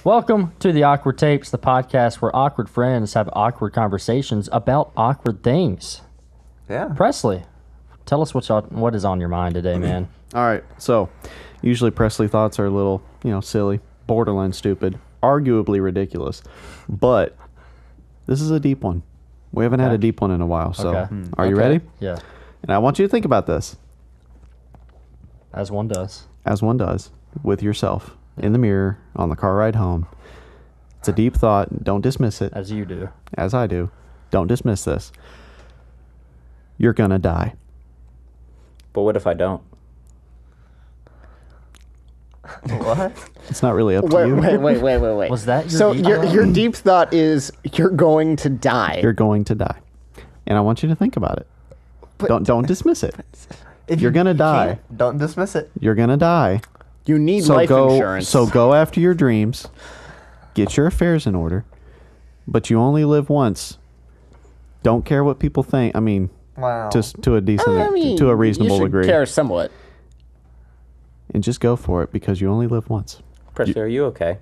Welcome to the Awkward Tapes, the podcast where awkward friends have awkward conversations about awkward things. Yeah. Presley, tell us what is on your mind today, man. All right. So, usually Presley thoughts are a little, silly, borderline stupid, arguably ridiculous. But this is a deep one. We haven't had a deep one in a while. So, are you ready? Yeah. And I want you to think about this. As one does. As one does, with yourself, in the mirror, on the car ride home. It's a deep thought. Don't dismiss it. As you do. As I do. Don't dismiss this. You're gonna die. But what if I don't? What? It's not really up to you. Wait. Was that your So deep your deep thought is you're going to die. You're going to die. And I want you to think about it. But- Don't dismiss it. If You're gonna die. can't, don't dismiss it. You're gonna die. You need So life go, insurance. So go after your dreams. Get your affairs in order. But you only live once. Don't care what people think. I mean, Wow. just to a decent, I mean, to a reasonable you should degree. care somewhat. And just go for it because you only live once. Presley, are you okay?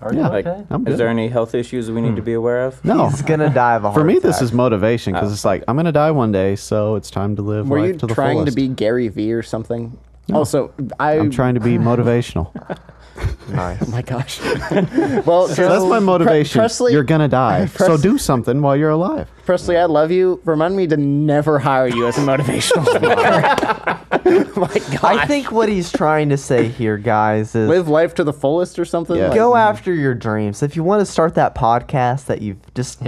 Are you Yeah. okay? I'm good. Is there any health issues we need to be aware of? No. He's gonna die of a heart For me, this attack. is motivation because it's like, I'm going to die one day, so it's time to live Were life you to the trying fullest. to be Gary Vee or something? No. Also, I'm trying to be motivational. nice. Oh my gosh. Well, So that's my motivation. Presley, You're going to die. So do something while you're alive. Presley, I love you. Remind me to never hire you as a motivational speaker. My God. I think what he's trying to say here, guys, is Live life to the fullest or something. Yeah. Like, go after your dreams. If you want to start that podcast that you've just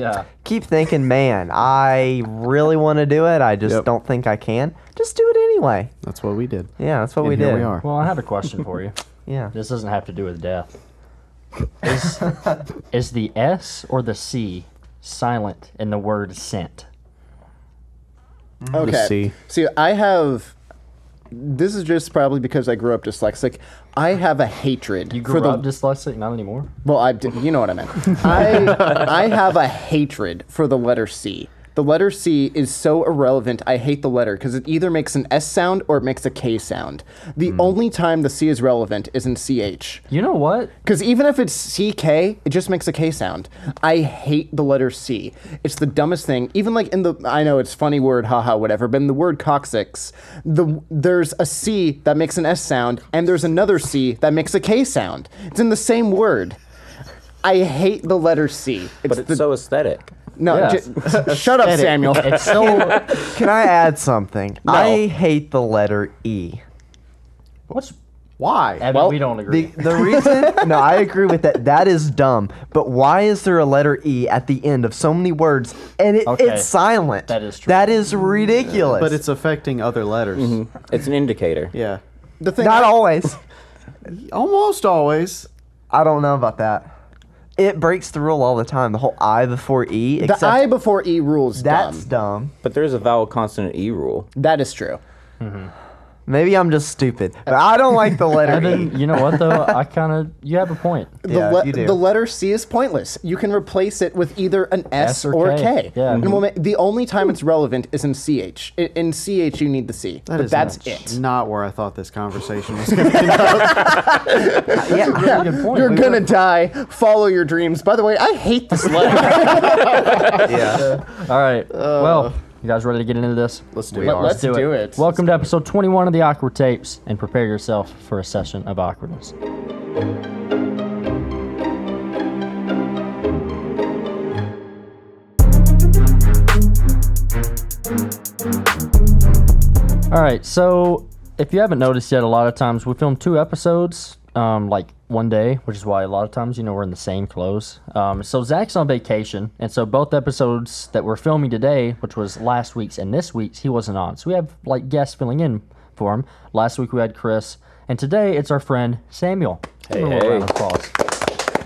keep thinking, man, I really want to do it. I just Yep. don't think I can. Just do it anyway. That's what we did. Yeah, that's what And we here did. we are. Well, I have a question for you. Yeah. This doesn't have to do with death. Is the S or the C silent in the word scent? Okay. C. See, I have. This is just probably because I grew up dyslexic. I have a hatred You for grew the. up dyslexic? Not anymore. Well, you know what I meant. I have a hatred for the letter C. The letter C is so irrelevant. I hate the letter because it either makes an S sound or it makes a K sound. The only time the C is relevant is in CH. You know what? Because even if it's CK, it just makes a K sound. I hate the letter C. It's the dumbest thing. Even like in the, I know it's funny word, haha, whatever, but in the word coccyx, there's a C that makes an S sound, and there's another C that makes a K sound. It's in the same word. I hate the letter C. But it's so aesthetic. No, Yes. Shut up, Samuel. It's so... Can I add something? I hate the letter E. Why? Evan, Well, we don't agree. The reason, no, I agree with that. That is dumb. But why is there a letter E at the end of so many words and Okay. it's silent? That is true. That is ridiculous. But it's affecting other letters. It's an indicator. Yeah. The thing not always. Almost always. I don't know about that. It breaks the rule all the time. The whole I before E. the Except I before E rule's that's dumb. dumb. But there's a vowel consonant E rule. That is true. Maybe I'm just stupid. But I don't like the letter Evan, E. you know what, though? You have a point. Yeah, you do. The letter C is pointless. You can replace it with either an S or K. K. Yeah. And the only time it's relevant is in CH. In CH, you need the C. But that's it. Not where I thought this conversation was going. Yeah. Good point. You're gonna die. Follow your dreams. By the way, I hate this letter. Yeah. All right. Well, you guys ready to get into this? Let's do We it. are. Let's do it. Welcome to episode 21 of the Awkward Tapes, and prepare yourself for a session of awkwardness. All right, so if you haven't noticed yet, a lot of times we film 2 episodes, like one day, which is why a lot of times, we're in the same clothes. So Zach's on vacation, and so both episodes that we're filming today, which was last week's and this week's, he wasn't on. So we have like guests filling in for him. Last week we had Chris, and today it's our friend Samuel. Give him a little Hey. round of applause.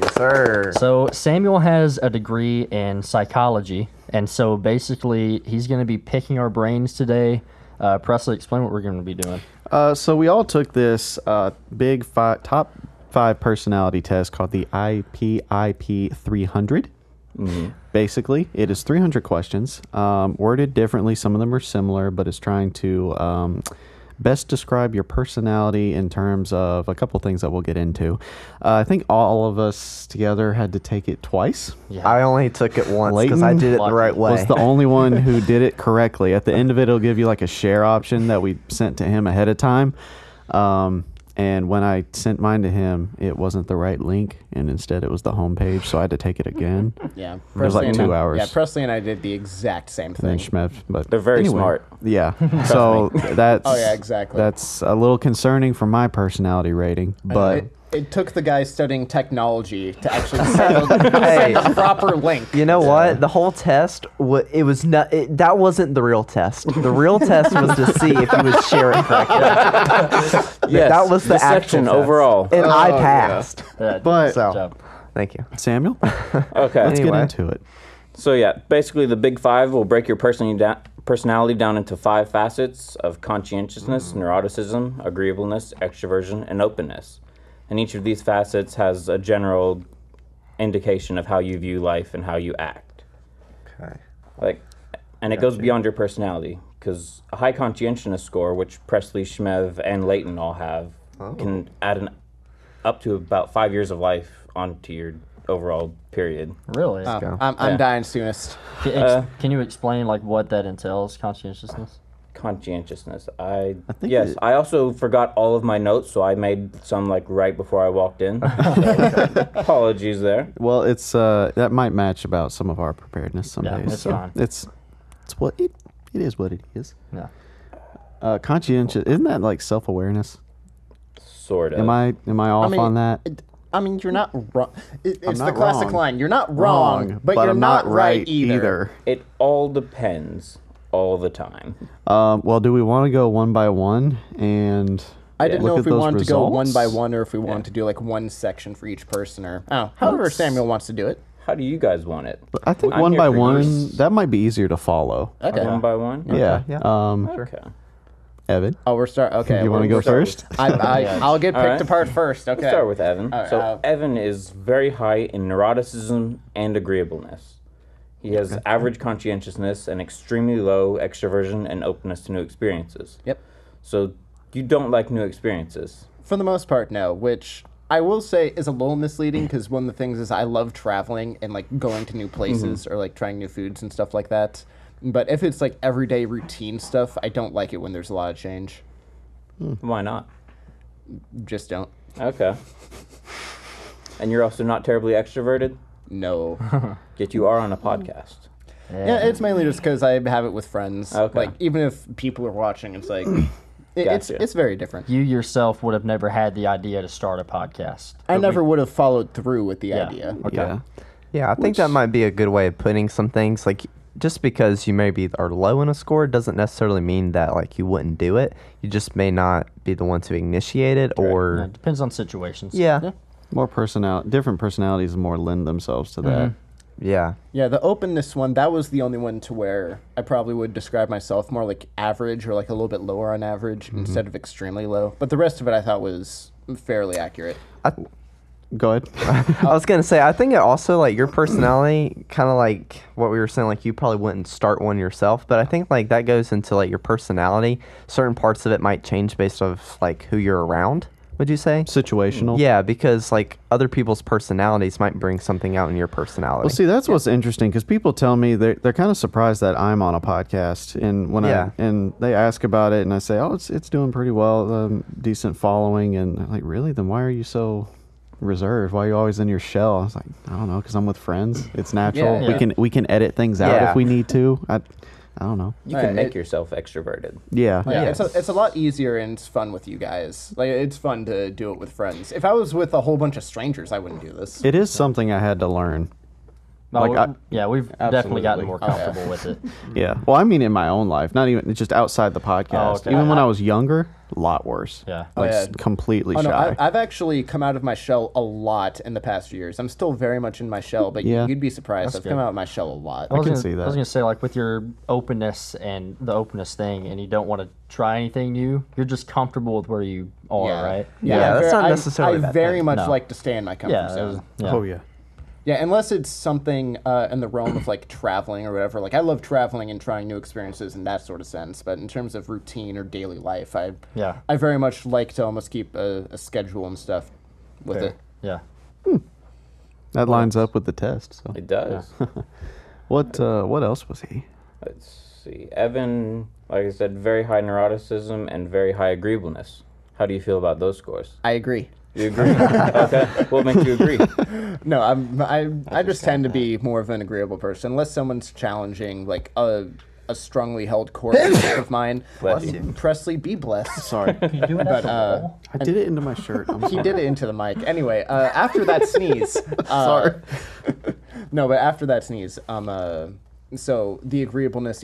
Yes, sir. So Samuel has a degree in psychology, and so basically he's going to be picking our brains today. Presley, explain what we're going to be doing. So we all took this big top 5 personality test called the IPIP 300. Basically, it is 300 questions, worded differently. Some of them are similar, but it's trying to best describe your personality in terms of a couple things that we'll get into. I think all of us together had to take it twice. Yeah. I only took it once because I did it the right way. Was the only one who did it correctly. At the end of it, it'll give you like a share option that we sent to him ahead of time. And when I sent mine to him, it wasn't the right link, and instead it was the homepage, so I had to take it again. Yeah. It was like 2 hours. Yeah, Presley and I did the exact same And then thing. Schmev, but They're very smart. Yeah. So that's Oh, yeah, exactly. That's a little concerning for my personality rating, but It took the guy studying technology to actually send the proper link. You know what? The whole test, it was not. That wasn't the real test. The real test was to see if you would share it correctly. Yes, That was the actual section test. overall. And I passed. Yeah, But- good job. Thank you. Samuel, Okay. let's Anyway. get into it. So yeah, basically the big five will break your personality down into 5 facets of conscientiousness, neuroticism, agreeableness, extroversion, and openness. And each of these facets has a general indication of how you view life and how you act. Okay. And it goes beyond your personality, because a high conscientiousness score, which Presley, Schmev, and Leighton all have, can add up to about 5 years of life onto your overall period. Really? go. I'm Yeah. dying soonest. Can you explain like what that entails, conscientiousness? Conscientiousness. think Yes, it- I also forgot all of my notes, so I made some like right before I walked in. Apologies there. Well, it's that might match about some of our preparedness some Yeah, days. it's so fine. It's what it is what it is. Yeah. Conscientious, isn't that like self-awareness? Sort of. Am I off on that? I mean, you're not wrong. It's I'm the not classic wrong. line. You're not wrong, but you're I'm not right either. It all depends all the time. Well, do we want to go one by one and I didn't look know at if we those wanted to go one results? by one or if we wanted to do like one section for each person or however Samuel wants to do it. How do you guys want it? I think I'm one here by for one, yours. that might be easier to follow. Okay. One by one? Yeah. yeah. Okay. Evan, Oh, we're starting. Okay. you want to we're go starting- first? I'll get picked All right. apart first. Okay. Let's start with Evan. All right, So Evan is very high in neuroticism and agreeableness. He has average conscientiousness and extremely low extroversion and openness to new experiences. Yep. So you don't like new experiences. For the most part, no. Which I will say is a little misleading because one of the things is I love traveling and like going to new places or like trying new foods and stuff like that. But if it's like everyday routine stuff, I don't like it when there's a lot of change. Why not? Just don't. Okay. And you're also not terribly extroverted? No. Yet you are on a podcast. Yeah, it's mainly just because I have it with friends. Okay. Like even if people are watching, it's like Gotcha. it's very different. You yourself would have never had the idea to start a podcast. I never would have followed through with the Yeah. idea. Okay. Yeah. Yeah, I think that might be a good way of putting some things. Like, just because you maybe are low in a score doesn't necessarily mean that like you wouldn't do it. You just may not be the one to initiate it, Yeah, or it depends on situations. yeah, Different personalities more lend themselves to that. yeah. Yeah, the openness one, that was the only one to where I probably would describe myself more like average or like a little bit lower on average instead of extremely low. But the rest of it I thought was fairly accurate. Go ahead. I was gonna say, I think it also like your personality, kind of like what we were saying, like you probably wouldn't start one yourself, but I think like that goes into like your personality. Certain parts of it might change based off like who you're around. Would you say? Situational. Yeah, because like other people's personalities might bring something out in your personality. Well, see, that's what's interesting because people tell me they're kind of surprised that I'm on a podcast, and when and they ask about it, and I say, oh, it's doing pretty well, decent following, and they're like, really? Then why are you so reserved? Why are you always in your shell? I was like, I don't know, because I'm with friends. It's natural. Yeah. We can edit things out Yeah. if we need to. I don't know. You can Right, make yourself extroverted. Yeah. Yeah, Yes. it's a lot easier and it's fun with you guys. Like it's fun to do it with friends. If I was with a whole bunch of strangers, I wouldn't do this. It is something I had to learn. No, Like, we've definitely gotten absolutely. more comfortable with it. Yeah. Well, I mean, in my own life, not even just outside the podcast. okay. Even when I was younger, a lot worse. Yeah. Like yeah. completely Oh, no, shy. I've actually come out of my shell a lot in the past few years. I'm still very much in my shell, but Yeah. you'd be surprised. I've good. come out of my shell a lot. I was can gonna, see that. I was gonna say, like, with your openness and the openness thing, and you don't want to try anything new, you're just comfortable with where you are, right? Yeah, I'm that's very- not necessarily a I bad very thing. much No. like to stay in my comfort Yeah. zone. Yeah. Oh yeah. Yeah, unless it's something in the realm of like traveling or whatever. Like I love traveling and trying new experiences in that sort of sense. But in terms of routine or daily life, I very much like to almost keep a schedule and stuff with it. Yeah. That lines up with the test. So. It does. What else was he? Let's see. Evan, like I said, very high neuroticism and very high agreeableness. How do you feel about those scores? I agree. You agree? Okay. What makes you agree? No, I just tend to be more of an agreeable person, unless someone's challenging like a strongly held core belief of mine. Bless you. Presley, be blessed. Sorry. You do it at the wall? I did it into my shirt. I'm He sorry. did it into the mic. Anyway, after that sneeze. Sorry. No, but after that sneeze, so the agreeableness,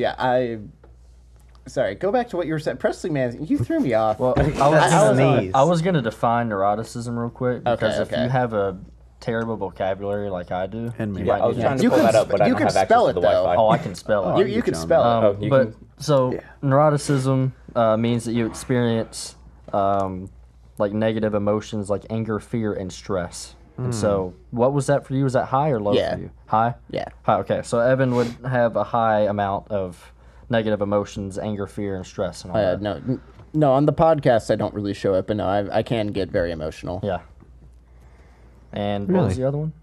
sorry, go back to what you were saying. Presley, man, you threw me off. Well, I was going to define neuroticism real quick because if you have a terrible vocabulary like I do, And me. you Yeah, might I was need trying to- to pull that up, but I you don't could have access spell to it, the though. Wi-Fi. Oh, I can spell it. You could spell it. you But can- so neuroticism means that you experience like negative emotions like anger, fear, and stress. And so, what was that for you? Was that high or low Yeah. for you? High. Yeah. High. Okay, so Evan would have a high amount of negative emotions, anger, fear, and stress, and all that. No, on the podcast I don't really show it, but no, I can get very emotional. Yeah. And what was Really? the other one?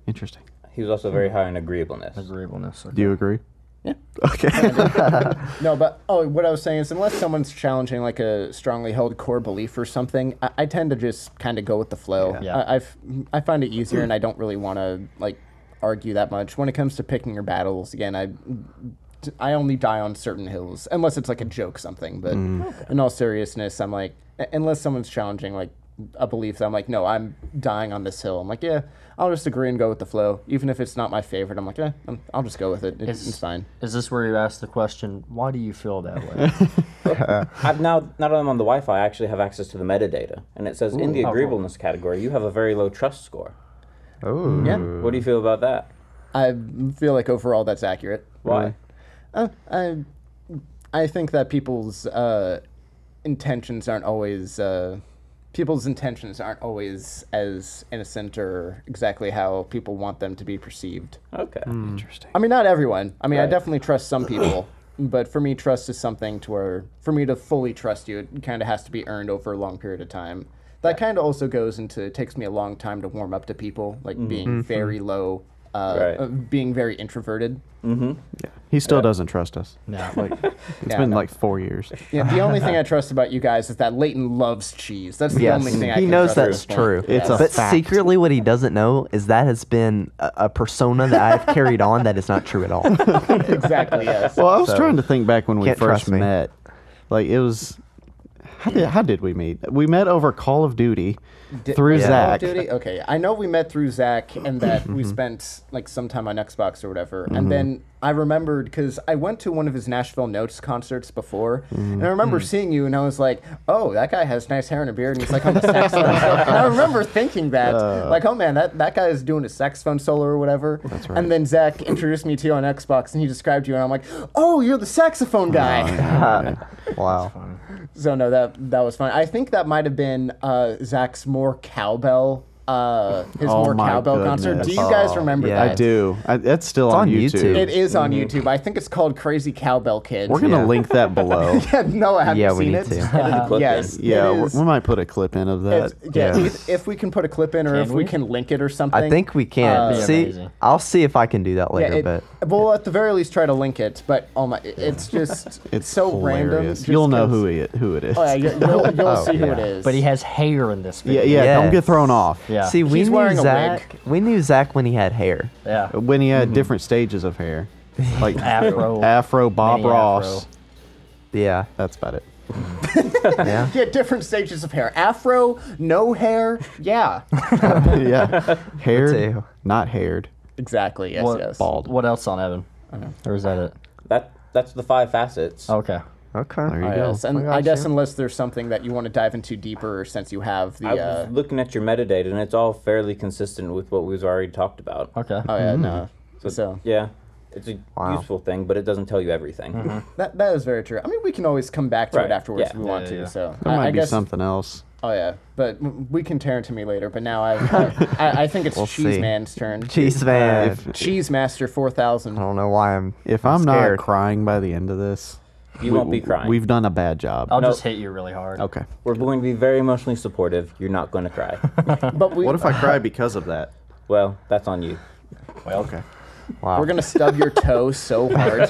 Interesting. He was also very high in agreeableness. Agreeableness. Okay. Do you agree? Yeah. Okay. No, but what I was saying is, unless someone's challenging like a strongly held core belief or something, I tend to just kind of go with the flow. Yeah. I find it easier, and I don't really want to like argue that much when it comes to picking your battles. Again, I only die on certain hills unless it's like a joke something. But in all seriousness, I'm like, unless someone's challenging like a belief, that I'm like, no, I'm dying on this hill. I'm like, yeah, I'll just agree and go with the flow, even if it's not my favorite. I'm like, I'll just go with it. It's fine. Is this where you ask the question, why do you feel that way? I've now that I'm on the Wi-Fi, I actually have access to the metadata, and it says in the cool. agreeableness category, you have a very low trust score. Oh. Yeah. What do you feel about that? I feel like overall that's accurate. Why? I think that people's intentions aren't always as innocent or exactly how people want them to be perceived. Okay. Interesting. I mean, not everyone. I mean, I Right. definitely trust some people, but for me, trust is something to where for me to fully trust you, it kind of has to be earned over a long period of time. That kind of also goes into it takes me a long time to warm up to people, like being very low, being very introverted. He still doesn't trust us. No. Like it's Yeah, been no. like 4 years. Yeah, the only thing I trust about you guys is that Leighton loves cheese. That's the Yes, only thing I he can knows trust at that's this point. true. It's a but fact. secretly, what he doesn't know is that has been a persona that I've carried on that is not true at all. Exactly, yes. Well, I was So, trying to think back when we can't first trust me. met. Like it was. How did we meet? We met over Call of Duty through Yeah. Zach. Duty? Okay, I know we met through Zach and that we spent like some time on Xbox or whatever. And then I remembered because I went to one of his Nashville Notes concerts before, and I remember seeing you, and I was like, "Oh, that guy has nice hair and a beard, and he's like on the saxophone." And I remember thinking that, like, "Oh man, that guy is doing a saxophone solo or whatever." That's right. And then Zach introduced me to you on Xbox, and he described you, and I'm like, "Oh, you're the saxophone guy." Wow. So no, that was fun. I think that might have been Zach's more cowbell, his Oh more my cowbell concert. Do goodness. you guys remember yeah. that? I do. That's still It's on on YouTube. YouTube. It is on YouTube. I think it's called Crazy Cowbell Kid. We're gonna Yeah. link that below. No, I haven't Yeah, we seen need it. to. Edit the clip Yes, in. Yeah, it is. we might put a clip in of that. Yeah, Yeah. if we can put a clip in, or if we we? can link it or something. I think we can. Be See, amazing. I'll see if I can do that Yeah, later. But we'll at the very least try to link it. But oh my, it's just It's so random. hilarious. just You'll know 'cause- who it is. Oh yeah, you'll see who it yeah. is. But he has hair in this video. yeah, don't Yes. get thrown off. Yeah. see, we He's knew wearing a Zach. We knew Zach when he had hair. Yeah. When he had different stages of hair, like Afro. Bob mini Ross. afro. Yeah. That's about it. Yeah. Yeah, different stages of hair. Afro, no hair. Yeah. Yeah, haired, too. not haired. Exactly. Yes. What, Yes. Bald. What else on Evan? Or is that it? That's the 5 facets. Okay. Okay. There you Oh, go. yes. And I got I guess you. unless there's something that you want to dive into deeper, since you have the. I was looking at your metadata, and it's all fairly consistent with what we've already talked about. Okay. Oh yeah, no. So Yeah, it's a Wow. useful thing, but it doesn't tell you everything. that is very true. I mean, we can always come back to Right, it afterwards yeah. if we want Yeah, to. yeah. So There might I be guess. something else. Oh yeah, but we can tear into me later. But now I think it's We'll Cheese see. Man's turn. Cheese Man. Cheese Master 4000. I don't know why I'm. If I'm not scared. crying by the end of this, You won't be crying. We've done a bad job. I'll No. just hit you really hard. Okay. We're going to be very emotionally supportive. You're not going to cry. But What if I cry because of that? Well, that's on you. Okay. Wow. we're gonna stub your toe so hard?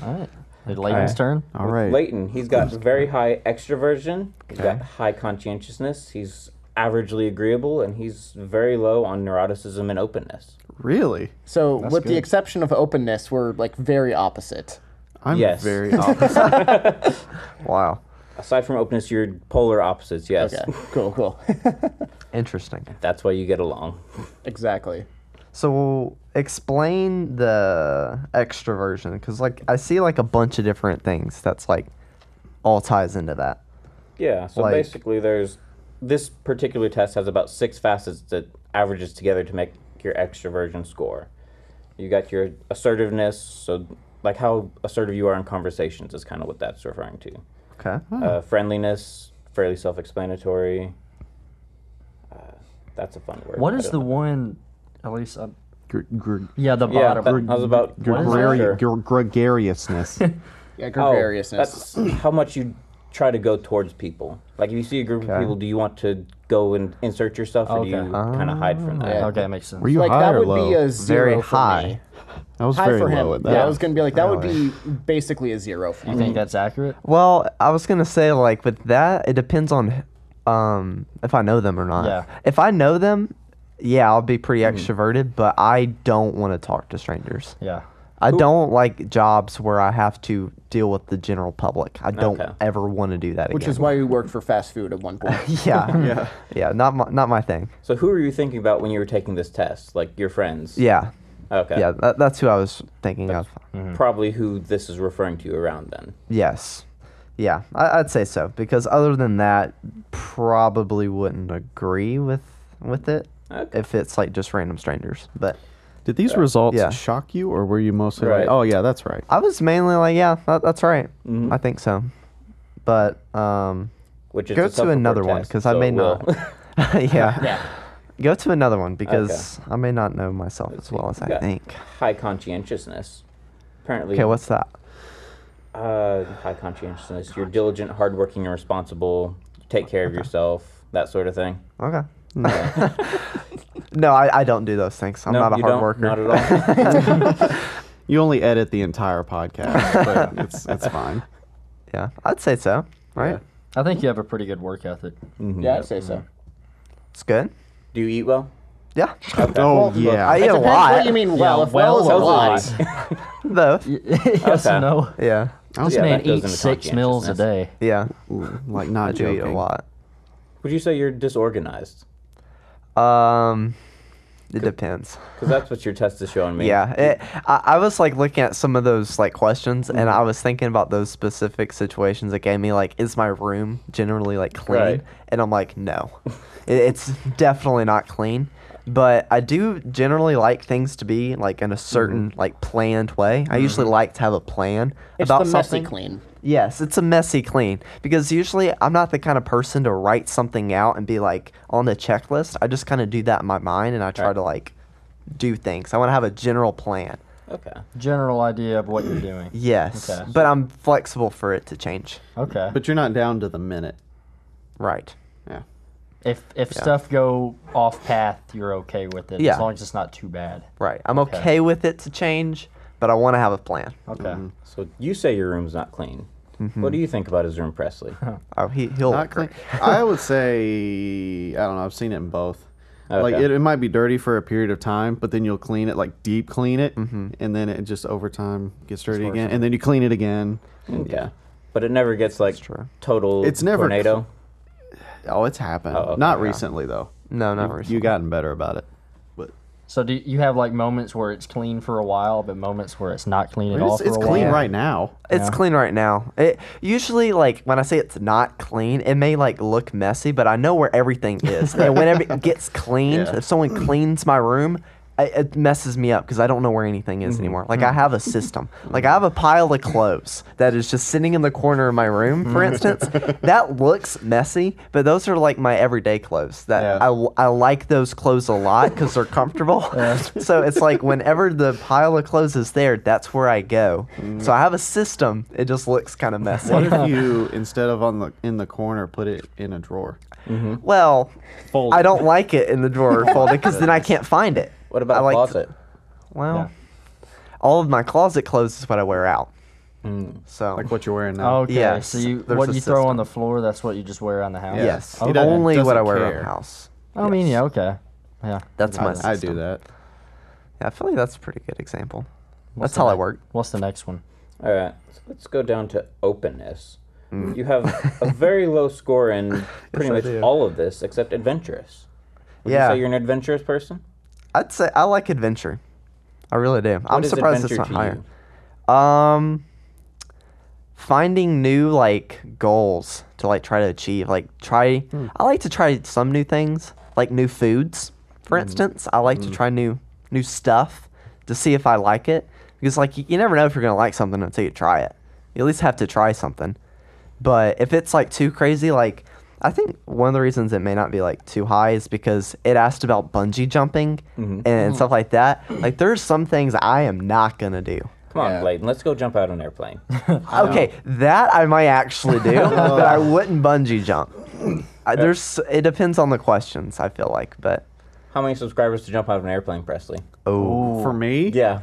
All right. Layton's turn. All right. Leighton, he's got very high extroversion. He's got high conscientiousness. He's averagely agreeable, and he's very low on neuroticism and openness. Really? So, with the good. exception of openness, we're like very opposite. I'm Yes. very opposite. Wow. Aside from openness, you're polar opposites, yes. Okay, cool. Interesting. That's why you get along. Exactly. So explain the extroversion, because like I see like a bunch of different things that's like all ties into that. Yeah, so Like- basically this particular test has about 6 facets that averages together to make your extroversion score. You got your assertiveness, so like how assertive you are in conversations is kind of what that's referring to. Okay. Friendliness, fairly self-explanatory. That's a fun word. What I is don't the know. one? At least, Gr- gr- yeah, the Yeah, bottom. I was about What is gregari- Sure. gregariousness. Yeah, Oh, gregariousness. that's how much you try to go towards people. Like if you see a group of Okay. people, do you want to go and insert yourself, or do you Okay. kind of hide from that? Yeah. Okay, makes sense. Were you Like high that or would low? be a 0 Very for high. me. I was High very for low him. at that. Yeah, I was gonna be like that would Really? be basically a 0 for You me. think that's accurate? Well, I was gonna say like with that, it depends on if I know them or not. Yeah. If I know them, yeah, I'll be pretty extroverted, but I don't want to talk to strangers. Yeah. I don't like jobs where I have to deal with the general public. I don't Okay. ever want to do that Which again. is why you worked for fast food at one point. Yeah, not my thing. So who were you thinking about when you were taking this test? Like your friends? Yeah, Okay. yeah, that's who I was thinking of. Probably who this is referring to around then. Yes, yeah, I'd say so because other than that, probably wouldn't agree with it Okay. if it's like just random strangers. But Did these results Yeah. shock you, or were you mostly Right. like, "Oh yeah, that's right"? I was mainly like, yeah, that's right. Mhm. I think so. But Which is go a to self-report another one test, because I so may it will- not. Yeah. Yeah. Go to another one because I may not know myself as well as You I got think. High conscientiousness. Apparently. Okay, what's that? High conscientiousness. You're diligent, hardworking, and responsible. You take care of yourself. That sort of thing. Okay. No, I don't do those things. I'm No, not a you hard don't? worker. Not at all. You only edit the entire podcast, but it's fine. Yeah, I'd say so. Right? I think you have a pretty good work ethic. Yeah, I'd say so. It's good. Do you eat well? Yeah. Oh Well, yeah. I eat It a depends lot. what you mean well. Yeah, If well is a well lot. is a Both. yes Okay. and no. Yeah. This Yeah, man that goes eats into 6 meals a conscientiousness. day. Yeah. Like I not do eat joking. a lot. Would you say you're disorganized? It depends. Because that's what your test is showing me. Yeah, I was like looking at some of those like questions, and I was thinking about those specific situations that gave me like, is my room generally like clean? Right. And I'm like, no, it's definitely not clean. But I do generally like things to be like in a certain like planned way. I usually like to have a plan It's about the messy something. clean. Yes, it's a messy clean because usually I'm not the kind of person to write something out and be like on the checklist. I just kind of do that in my mind and I try Right. to like do things. I want to have a general plan. Okay. General idea of what you're doing. Yes, Okay. but I'm flexible for it to change. Okay. But you're not down to the minute. Right. Yeah. If stuff go off path, you're okay with it. Yeah. As long as it's not too bad. Right. I'm okay with it to change, but I want to have a plan. Okay. So you say your room's not clean. What do you think about his room, Presley? Oh, he'll Not agree. clean. I would say I don't know. I've seen it in both. Like Okay. it might be dirty for a period of time, but then you'll clean it, like deep clean it, and then it just over time gets dirty again, and then you clean it again. Okay. But it never gets like true. total It's never tornado. Oh, it's happened. Oh, okay. Not recently though. No, not recently. You gotten better about it. But So do you have like moments where it's clean for a while, but moments where it's not clean at all it's for a clean while? right now. It's Yeah. clean right now. It usually like when I say it's not clean, it may like look messy, but I know where everything is. And whenever it gets cleaned, Yeah. if someone cleans my room, it messes me up because I don't know where anything is anymore. Like I have a system. Like I have a pile of clothes that is just sitting in the corner of my room, for instance. That looks messy, but those are like my everyday clothes. That I like those clothes a lot because they're comfortable. So it's like whenever the pile of clothes is there, that's where I go. So I have a system. It just looks kind of messy. What if you, instead of in the corner, put it in a drawer? Well, Folded. I don't like it in the drawer folded because then I can't find it. What about I a like closet? Well, all of my closet clothes is what I wear out. So Like what you're wearing now. Okay, Yes, so there's what a you throw system. on the floor, that's what you just wear around the house? yes, Okay. only what I Doesn't wear around care. the house. I mean, yeah, okay. Yeah. That's my I system. do that. Yeah, I feel like that's a pretty good example. What's That's how the I ne- work. What's the next one? All right, so let's go down to openness. You have a very low score in pretty I much do. all of this except adventurous. Would Yeah. you say you're an adventurous person? I'd say I like adventure. I really do. I'm What is surprised it's adventure not to higher. you? Finding new like goals to like try to achieve. Like I like to try some new things, like new foods, for instance. I like to try new stuff to see if I like it because like you never know if you're gonna like something until you try it. You at least have to try something. But if it's like too crazy, like I think one of the reasons it may not be like too high is because it asked about bungee jumping and stuff like that. Like there's some things I am not gonna do. Come on, Yeah. Bladen, let's go jump out of an airplane. Okay, that I might actually do, but I wouldn't bungee jump. It depends on the questions. I feel like, but How many subscribers to jump out of an airplane, Presley? For me? Yeah.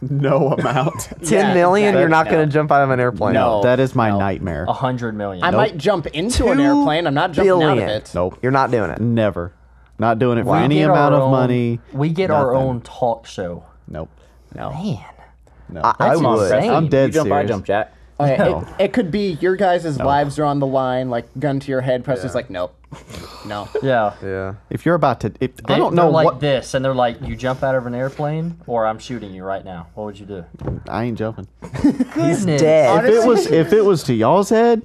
No amount. 10 million, exactly. you're not No. going to jump out of an airplane. No. That is my nightmare. 100 million. I might jump into an 2 airplane. I'm not jumping out of billion. it. Nope. You're not doing it. Never. Not doing it for Wow. any Get amount our of own- money. We get our nothing. own talk show. Nope. No. Man. No. I That's would. insane. I'm dead You jump, I serious. jump, Jack. Okay, No. it could be your guys' lives are on the line, like gun to your head. Presley's like, nope, no. Yeah. Yeah. If you're about to, I They, don't know they're like what. this, and they're like, you jump out of an airplane, or I'm shooting you right now. What would you do? I ain't jumping. He's Goodness. dead. If it was to y'all's head,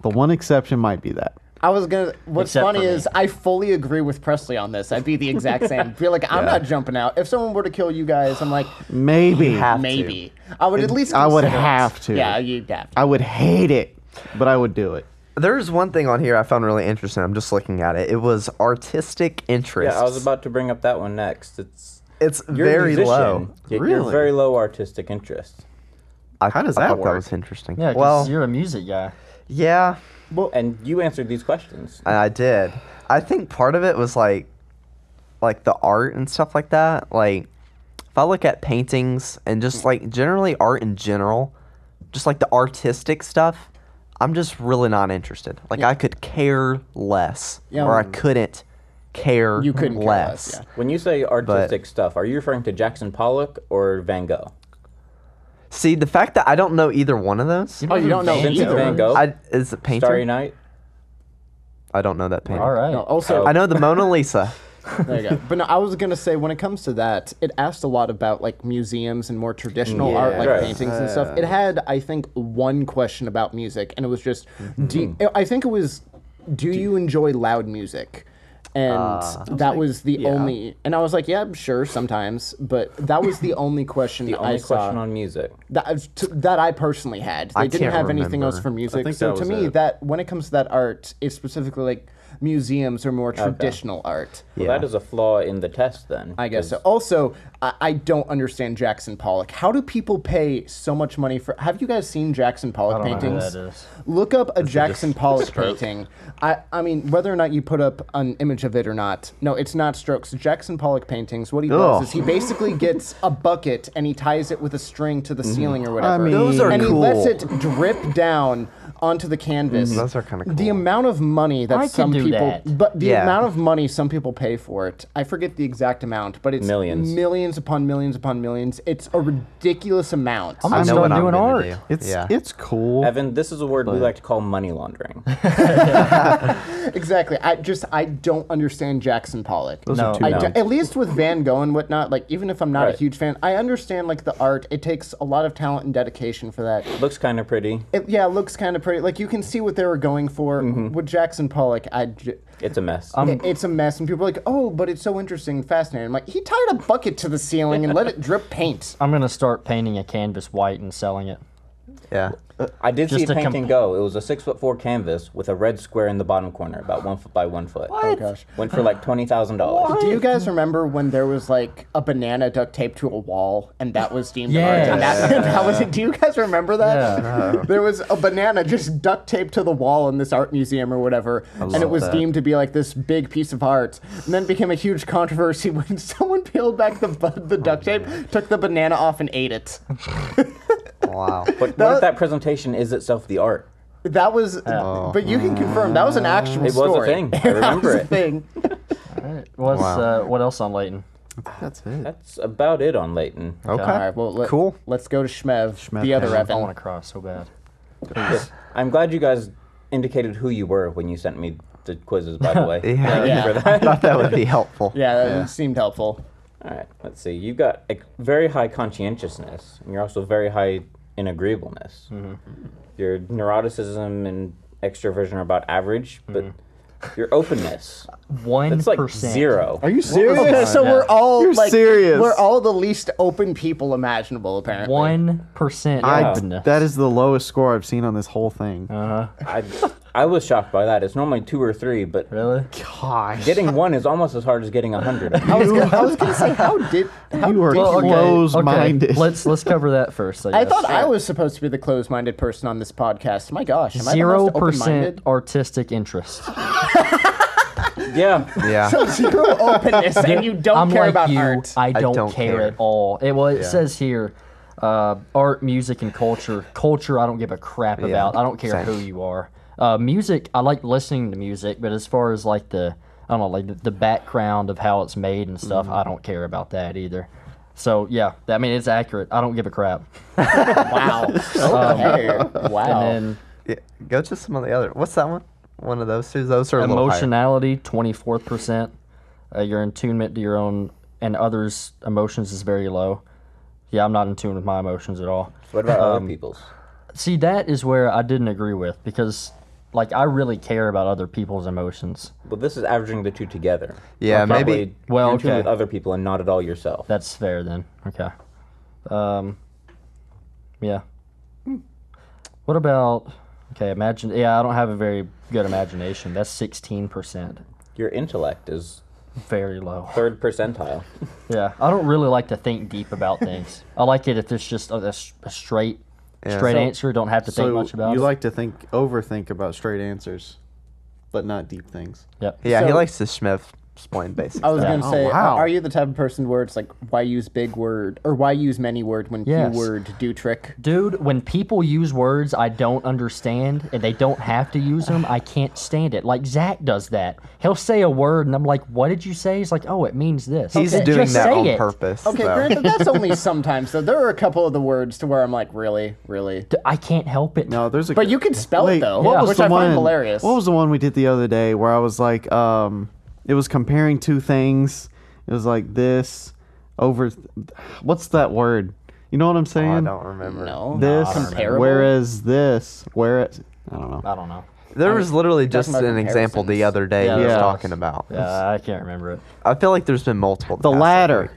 the one exception might be that. I was gonna. What's Except funny for me. is I fully agree with Presley on this. I'd be the exact same. Feel like I'm not jumping out. If someone were to kill you guys, I'm like, Maybe. have to. maybe. I would at least. I would consider it. have to. Yeah, you'd have to. I would hate it, but I would do it. There's one thing on here I found really interesting. I'm just looking at it. It was artistic interests. Yeah, I was about to bring up that one next. It's It's you're a very musician, low. yet You're Really? very low artistic interest. How does I that thought work? That was interesting. Yeah, 'cause well, you're a music guy. yeah, And you answered these questions. I did. I think part of it was like the art and stuff like that. Like if I look at paintings and just like generally art in general, just like the artistic stuff, I'm just really not interested. Like I could care less, Yeah. or I couldn't care You couldn't care less. less, yeah. When you say artistic stuff, are you referring to Jackson Pollock or Van Gogh? See, the fact that I don't know either one of those, Oh, you don't know Vincent either. Van Gogh? is it painter? Starry Night? I don't know that painter. All right. No, also, I know the Mona Lisa. there you go. But no, I was gonna say when it comes to that, it asked a lot about like museums and more traditional art, like Right. paintings and stuff. It had, I think, one question about music, and it was just, I think it was, do you enjoy loud music? And that was the only, and I was like, yeah, sure, sometimes, but that was the only question The I only saw question on music. that I personally had. They I didn't can't have anything else remember. for music. think So that to was me, it. that when it comes to that art, it's specifically like museums or more traditional art. Well, Yeah. that is a flaw in the test then. I guess so. Also, I don't understand Jackson Pollock. How do people pay so much money for? Have you guys seen Jackson Pollock I don't know who paintings? that is. Look up a Jackson Pollock painting. I mean, whether or not you put up an image of it or not, no, it's not strokes. Jackson Pollock paintings, what he does Ugh. is he basically gets a bucket and he ties it with a string to the ceiling or whatever. mean- Those are and cool. he lets it drip down onto the canvas. Those are kinda The cool. amount of money that I some could do people, that. but the Yeah. amount of money some people pay for it, I forget the exact amount, but it's Millions. millions upon millions upon millions. It's a ridiculous amount. I'm I gonna know start what I'm doing gonna art. do. It's yeah. it's cool. Evan, this is a word we like to call money laundering. Exactly. I don't understand Jackson Pollock. Those No. are two I nouns. do- at least with Van Gogh and whatnot, like even if I'm not Right. a huge fan, I understand like the art. It takes a lot of talent and dedication for that. Looks kind of pretty. It looks kind of pretty. Like you can see what they were going for with Jackson Pollock. It's a mess. It's a mess, and people are like, "Oh, but it's so interesting, and fascinating." I'm like, he tied a bucket to the ceiling and let it drip paint. I'm gonna start painting a canvas white and selling it. Yeah. I did see Just a a painting go. It was a 6'4" canvas with a red square in the bottom corner, about 1 foot by 1 foot. Oh gosh. Went for like $20,000. Do you guys remember when there was like a banana duct taped to a wall and that was deemed Yes. art? And that was it. Do you guys remember that? Yeah. There was a banana just duct taped to the wall in this art museum or whatever, and it was that. deemed to be like this big piece of art. And then it became a huge controversy when someone peeled back the duct tape, took the banana off, and ate it. Wow. But what if that presentation is itself the art? That was, but you can confirm that was an actual It was a story. thing. I remember That was a it. thing. All right. What else on Leighton? That's it. That's about it on Leighton. Okay. All right, well, Cool. Let's go to Shmev, Shmev the other Panel. I want Evan. to cross so bad. Yes. I'm glad you guys indicated who you were when you sent me the quizzes, by the way. Yeah. Thank you Yeah. for I that. thought that would be helpful. Yeah, that seemed helpful. All right, let's see. You've got a very high conscientiousness, and you're also very high in agreeableness. Your neuroticism and extroversion are about average, but your openness, 1%. it's like 0. Are you serious? Okay, so Yeah. we're all You're like, serious. we're all the least open people imaginable, apparently. 1% openness. That is the lowest score I've seen on this whole thing. I was shocked by that. It's normally 2 or 3, but Really? Gosh. getting 1 is almost as hard as getting 100. I was gonna say, how did You are you- closed-minded. Okay. Let's cover that first. I thought I was supposed to be the closed-minded person on this podcast. My gosh, am I the most 0% open-minded? artistic interest. Yeah. Yeah. Zero openness, and you don't I'm care like about you. art. I don't care care. at all. It Yeah. says here, art, music, and culture. Culture, I don't give a crap Yeah, about. I don't care same. who you are. Music, I like listening to music, but as far as like I don't know, like the background of how it's made and stuff, I don't care about that either. So yeah, I mean it's accurate. I don't give a crap. Wow. Okay. Wow. And Yeah. Go to some of the other. What's that one? One of those two. Those are a then little higher. emotionality, 24%. Your attunement to your own and others' emotions is very low. Yeah, I'm not in tune with my emotions at all. What about other people's? See, that is where I didn't agree with because, like, I really care about other people's emotions. Well, this is averaging the two together. Yeah, You're probably maybe- Well, in tune okay. with other people and not at all yourself. That's fair then. Okay. Yeah. What about? Okay, imagine. Yeah, I don't have a very good imagination. That's 16%. Your intellect is Very low. 3rd percentile. Yeah, I don't really like to think deep about things. I like it if it's just a straight Yeah. straight So- answer. Don't have to think much about you it. like to overthink about straight answers, but not deep things. Yep. Yeah, he So- likes to Schmiff explain basic I was stuff. gonna say, wow. are you the type of person where it's like, why use big word or why use many word when Yes. few word do trick? Dude, when people use words I don't understand and they don't have to use them, I can't stand it. Like Zach does that. He'll say a word and I'm like, "What did you say?" He's like, "Oh, it means this." He's Okay, doing just that say on it. purpose. Okay, though. granted, that's only sometimes. So there are a couple of the words to where I'm like, really. I can't help it. No, there's a. But you can spell Wait, it though, what was which the I find one- hilarious. What was the one we did the other day where I was like, it was comparing two things. It was like this over. What's that word? You know what I'm Oh, saying? I don't remember. No, This, comparable. whereas this, whereas I don't know. I don't know. There was literally just about an example the comparisons. other day Yeah, we were there talking was. about. Yeah, I can't remember it. I feel like there's been multiple. The past ladder. week.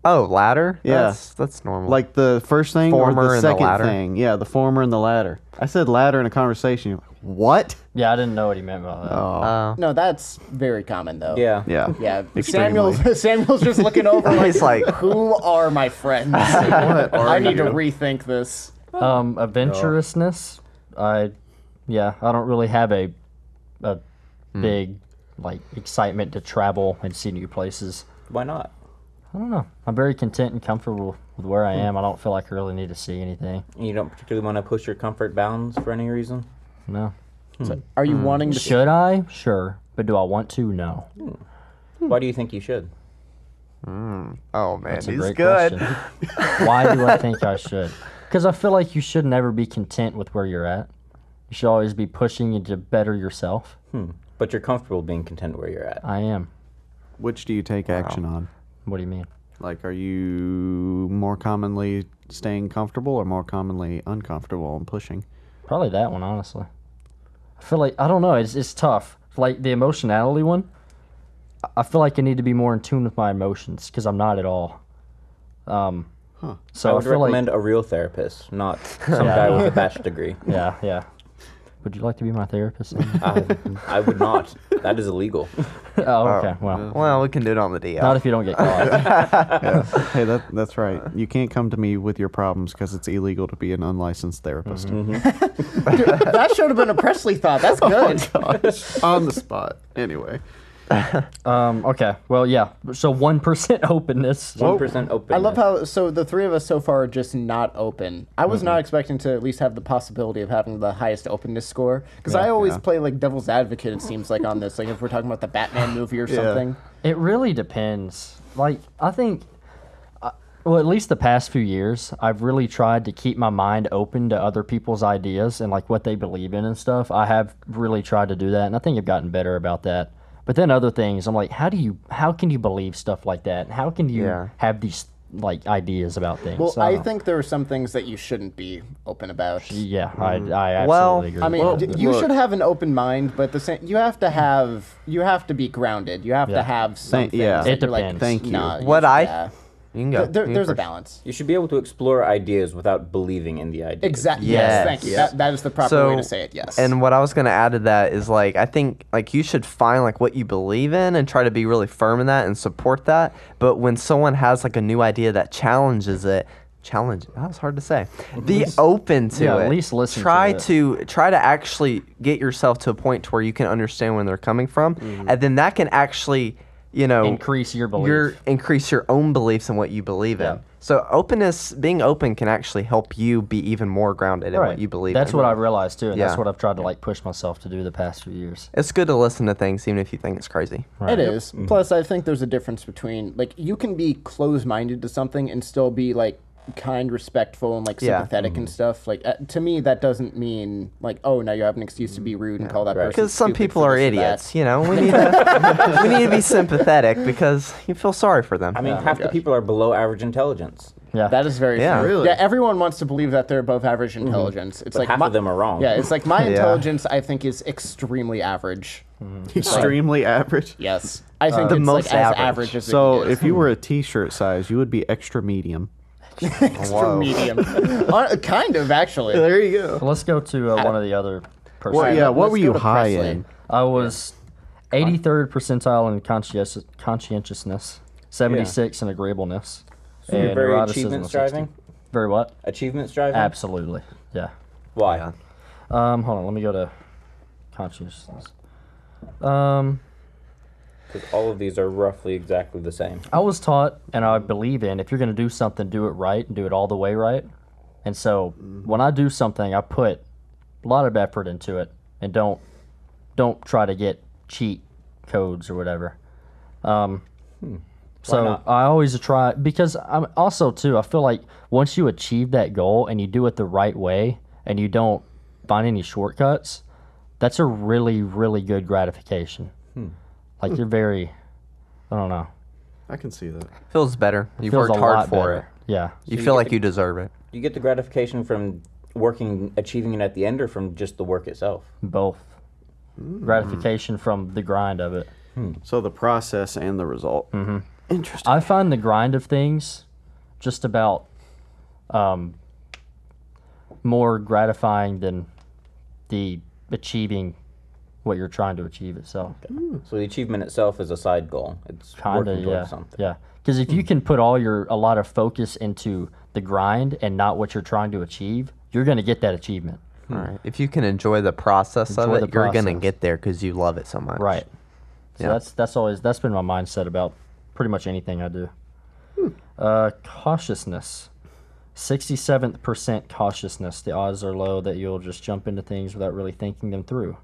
Oh, ladder? Yeah. That's normal. Like the first thing or Former the and the second latter? thing. Yeah, the former and the latter. I said ladder in a conversation. You're like, what? Yeah, I didn't know what he meant by that. Oh, No, that's very common though. Yeah. yeah. Yeah, Extremely. Samuel's just looking over like, He's like- who are my friends? What are I need to you? rethink this. Adventurousness. I don't really have a big like excitement to travel and see new places. Why not? I don't know. I'm very content and comfortable with where I am. I don't feel like I really need to see anything. You don't particularly want to push your comfort bounds for any reason? No. Are you wanting to? Should I? Sure. But do I want to? No. Why do you think you should? oh man, That's a he's great good. question. Why do I think I should? Because I feel like you should never be content with where you're at. You should always be pushing you to better yourself. But you're comfortable being content where you're at. I am. Which do you take action on? What do you mean? Like, are you more commonly staying comfortable or more commonly uncomfortable and pushing? Probably that one, honestly. I feel like, I don't know, it's tough. Like the emotionality one, I feel like I need to be more in tune with my emotions because I'm not at all. So I would feel recommend like, a real therapist, not some guy with a bachelor's degree. yeah. Would you like to be my therapist? I would not. That is illegal. Oh, okay. Well, Well, we can do it on the DL. not if you don't get caught. Hey, that's right. You can't come to me with your problems because it's illegal to be an unlicensed therapist. That should have been a Presley thought. That's good. Gosh, on the spot. Anyway. Okay. Well, yeah. So 1% openness. 1% open. I love how so the three of us so far are just not open. I was not expecting to at least have the possibility of having the highest openness score because I always play like devil's advocate. It seems like on this, like if we're talking about the Batman movie or something. It really depends. Like, I think, well, at least the past few years, I've really tried to keep my mind open to other people's ideas and like what they believe in and stuff. I have really tried to do that, and I think I've gotten better about that. But then other things, I'm like, how can you believe stuff like that? And how can you have these like ideas about things? Well, So I don't know. think there are some things that you shouldn't be open about. Yeah, I absolutely Well, agree. I mean, with that. you should have an open mind, but the same, you have to be grounded. You have to have something. yeah. It depends. Thank you. What you can go. There's a balance. You should be able to explore ideas without believing in the ideas. Exactly. Yes. Yes. Thank you. That is the proper way to say it. Yes. And what I was going to add to that is like I think like you should find like what you believe in and try to be really firm in that and support that. But when someone has like a new idea that challenges it, that was hard to say. Be open to it. At least listen try to it. try to actually get yourself to a point to where you can understand where they're coming from, and then that can actually Increase your belief. increase your own beliefs in what you believe Yeah. in. So being open can actually help you be even more grounded in what you believe That's in. what I realized too, and that's Yeah. what I've tried to like push myself to do the past few years. It's good to listen to things even if you think it's crazy. It is. Plus, I think there's a difference between like you can be closed-minded to something and still be like kind, respectful, and like Yeah. sympathetic and stuff. Like to me, that doesn't mean like now you have an excuse to be rude and call that person. Because some stupid people for are this or that. idiots, we need to we need to be sympathetic because you feel sorry for them. I mean, half the people are below average intelligence. Yeah, That is very Yeah. true. Really? Yeah, everyone wants to believe that they're above average intelligence. It's But like half of them are wrong. Yeah, it's like my Yeah. intelligence. I think is extremely average. Extremely average. Yes, I think The it's most like as average. average as So it is. if you were a T-shirt size, you would be extra medium. extra medium, kind of actually. There you go. Let's go to one of the other Well, percentages. yeah. What let's were go you to high Presley. in? I was 83rd percentile in conscientiousness, 76 in agreeableness. So you're and very neuroticism achievement was 60. striving? Very what? Achievement striving? Absolutely. Yeah. Why? Hold on. Let me go to consciousness. Because all of these are roughly exactly the same. I was taught, and I believe in, if you're going to do something, do it right and do it all the way right. And so when I do something, I put a lot of effort into it, and don't try to get cheat codes or whatever. So not? I always try, because I'm also too, I feel like once you achieve that goal and you do it the right way and you don't find any shortcuts, that's a really, really good gratification. Like you're very, I don't know. I can see that. Feels better. You've Feels worked a hard lot for better. it. Yeah. You So feel you like get you deserve it. You get the gratification from achieving it at the end or from just the work itself? Both. Gratification from the grind of it. So the process and the result. Mm-hmm. Interesting. I find the grind of things just about more gratifying than the achieving what you're trying to achieve itself. So the achievement itself is a side goal. It's Kinda, working towards yeah. something. Yeah. Because if you can put a lot of focus into the grind and not what you're trying to achieve, you're going to get that achievement. All right. If you can enjoy the process Enjoy of the it, you're gonna process. get there because you love it so much. Right. So Yeah. that's been my mindset about pretty much anything I do. Cautiousness. 67th% cautiousness. The odds are low that you'll just jump into things without really thinking them through.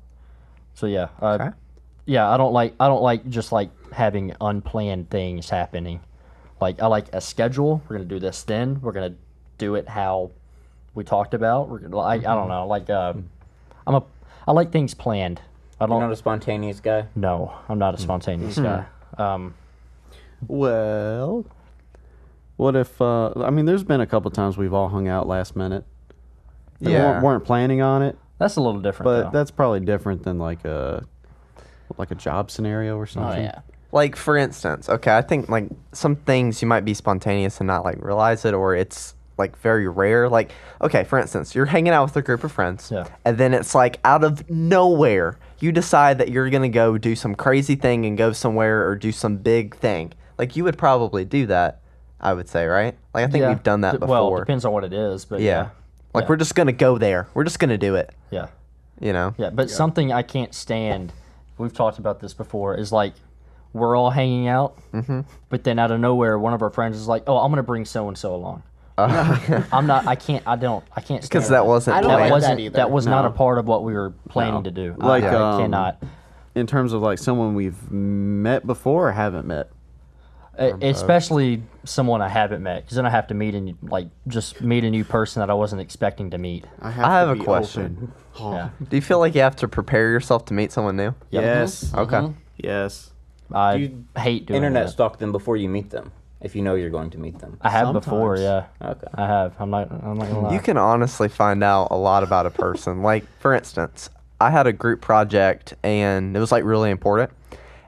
So yeah, Okay. yeah, I don't like just like having unplanned things happening. Like I like a schedule. We're gonna do this then. We're gonna do it how we talked about. We're gonna, I don't know. Like I like things planned. I You're don't. not a spontaneous guy? No, I'm not a spontaneous guy. Well, what if? I mean, there's been a couple times we've all hung out last minute. weren't planning on it. That's a little different, But though. that's probably different than like a job scenario or Oh something. yeah. Like, for instance, okay, I think, like, some things you might be spontaneous and not, like, realize it, or it's, like, very rare. Like, okay, for instance, you're hanging out with a group of friends, Yeah. and then it's, like, out of nowhere, you decide that you're going to go do some crazy thing and go somewhere or do some big thing. Like, you would probably do that, I would say, right? Like, I think Yeah. we've done that before. Well, it depends on what it is, but Yeah. Like, Yeah. we're just going to go there. We're just going to do it, Yeah. you know? Yeah, but something I can't stand, we've talked about this before, is like we're all hanging out, but then out of nowhere, one of our friends is like, "Oh, I'm gonna bring so and so along." I'm not. I can't. I can't. Because stand that wasn't I don't That like planned. wasn't. that either. That was not No. a part of what we were planning to do. Like, I cannot. In terms of like someone we've met before or haven't met. Especially someone I haven't met, because then I have to meet and like just meet a new person that I wasn't expecting to meet. I have to a be question. open. Yeah. Do you feel like you have to prepare yourself to meet someone new? Yes. Okay. Yes. I You hate doing Internet that. stalk them before you meet them, if you know you're going to meet them. I have before, yeah. Okay. I have. I'm not gonna lie. You can honestly find out a lot about a person. Like, for instance, I had a group project and it was like really important.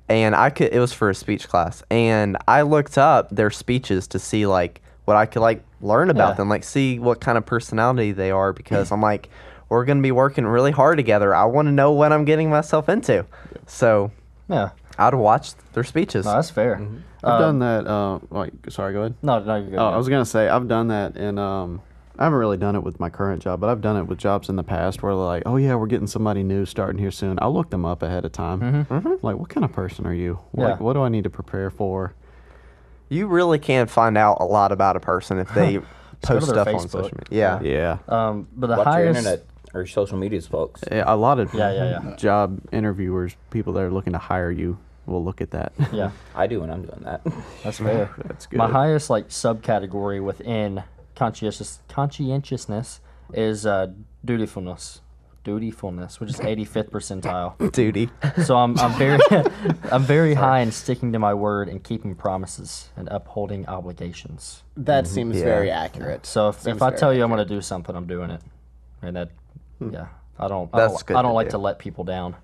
And it was for a speech class. And I looked up their speeches to see like what I could like learn about Yeah. them, like see what kind of personality they are, because I'm like, we're going to be working really hard together. I want to know what I'm getting myself into. So Yeah. I'd watch their speeches. No, that's fair. I've done that. Sorry, go ahead. No, you're good. Oh, I was gonna say I've done that, and I haven't really done it with my current job, but I've done it with jobs in the past where they're like, "Oh yeah, we're getting somebody new starting here soon." I'll look them up ahead of time. Like, what kind of person are you? Like, Yeah. what do I need to prepare for? You really can find out a lot about a person if they go to post their stuff on Facebook. social media. Yeah. Yeah, But the Watch your highest. internet or social medias, folks. Yeah, a lot of Yeah. job interviewers, people that are looking to hire you, will look at that. Yeah, I do when I'm doing that. that's fair. That's good. My highest like subcategory within conscientiousness is dutifulness, which is 85th percentile. Duty. So I'm very I'm very high in sticking to my word and keeping promises and upholding obligations. That seems Yeah. very accurate. So if Seems I very tell you I'm accurate. going to do something, I'm doing it. And that, yeah, I don't That's good I don't to like do. to let people down.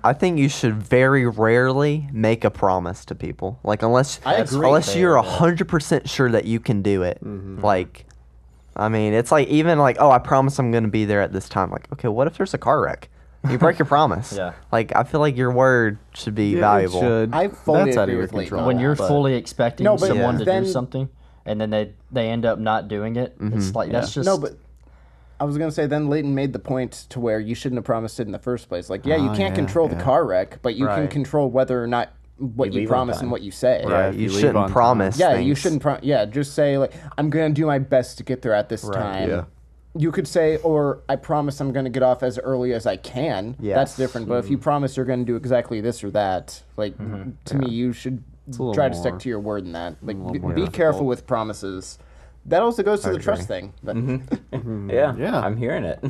I think you should very rarely make a promise to people. Like unless I agree. unless you're Fair, yeah. 100% sure that you can do it. Like, I mean, it's like even like, oh, I promise I'm going to be there at this time. Like, okay, what if there's a car wreck? You break your promise. Yeah. Like, I feel like your word should be Yeah, it valuable. should. I fully That's out of agree your with Leighton control. on When that, you're but- fully expecting No, but someone to then- do something and then they end up not doing it, it's like that's just No, but I was gonna say then Leighton made the point to where you shouldn't have promised it in the first place. Like, yeah, you Oh, can't yeah, control the yeah. car wreck, but you can Right. control whether or not what You you leave on promise time. and what you say. Yeah, if you you leave shouldn't on time. promise. Yeah, things. you shouldn't. Yeah, just say like, I'm gonna do my best to get there at this time. yeah. You could say, or I promise I'm gonna get off as early as I can. Yes. That's different. But if you promise you're gonna do exactly this or that, like to me, you should little try to stick more- to your word in that. Like, little be, more be difficult. careful with promises. That also goes to the agree. trust thing. But Yeah, Yeah. I'm hearing it. You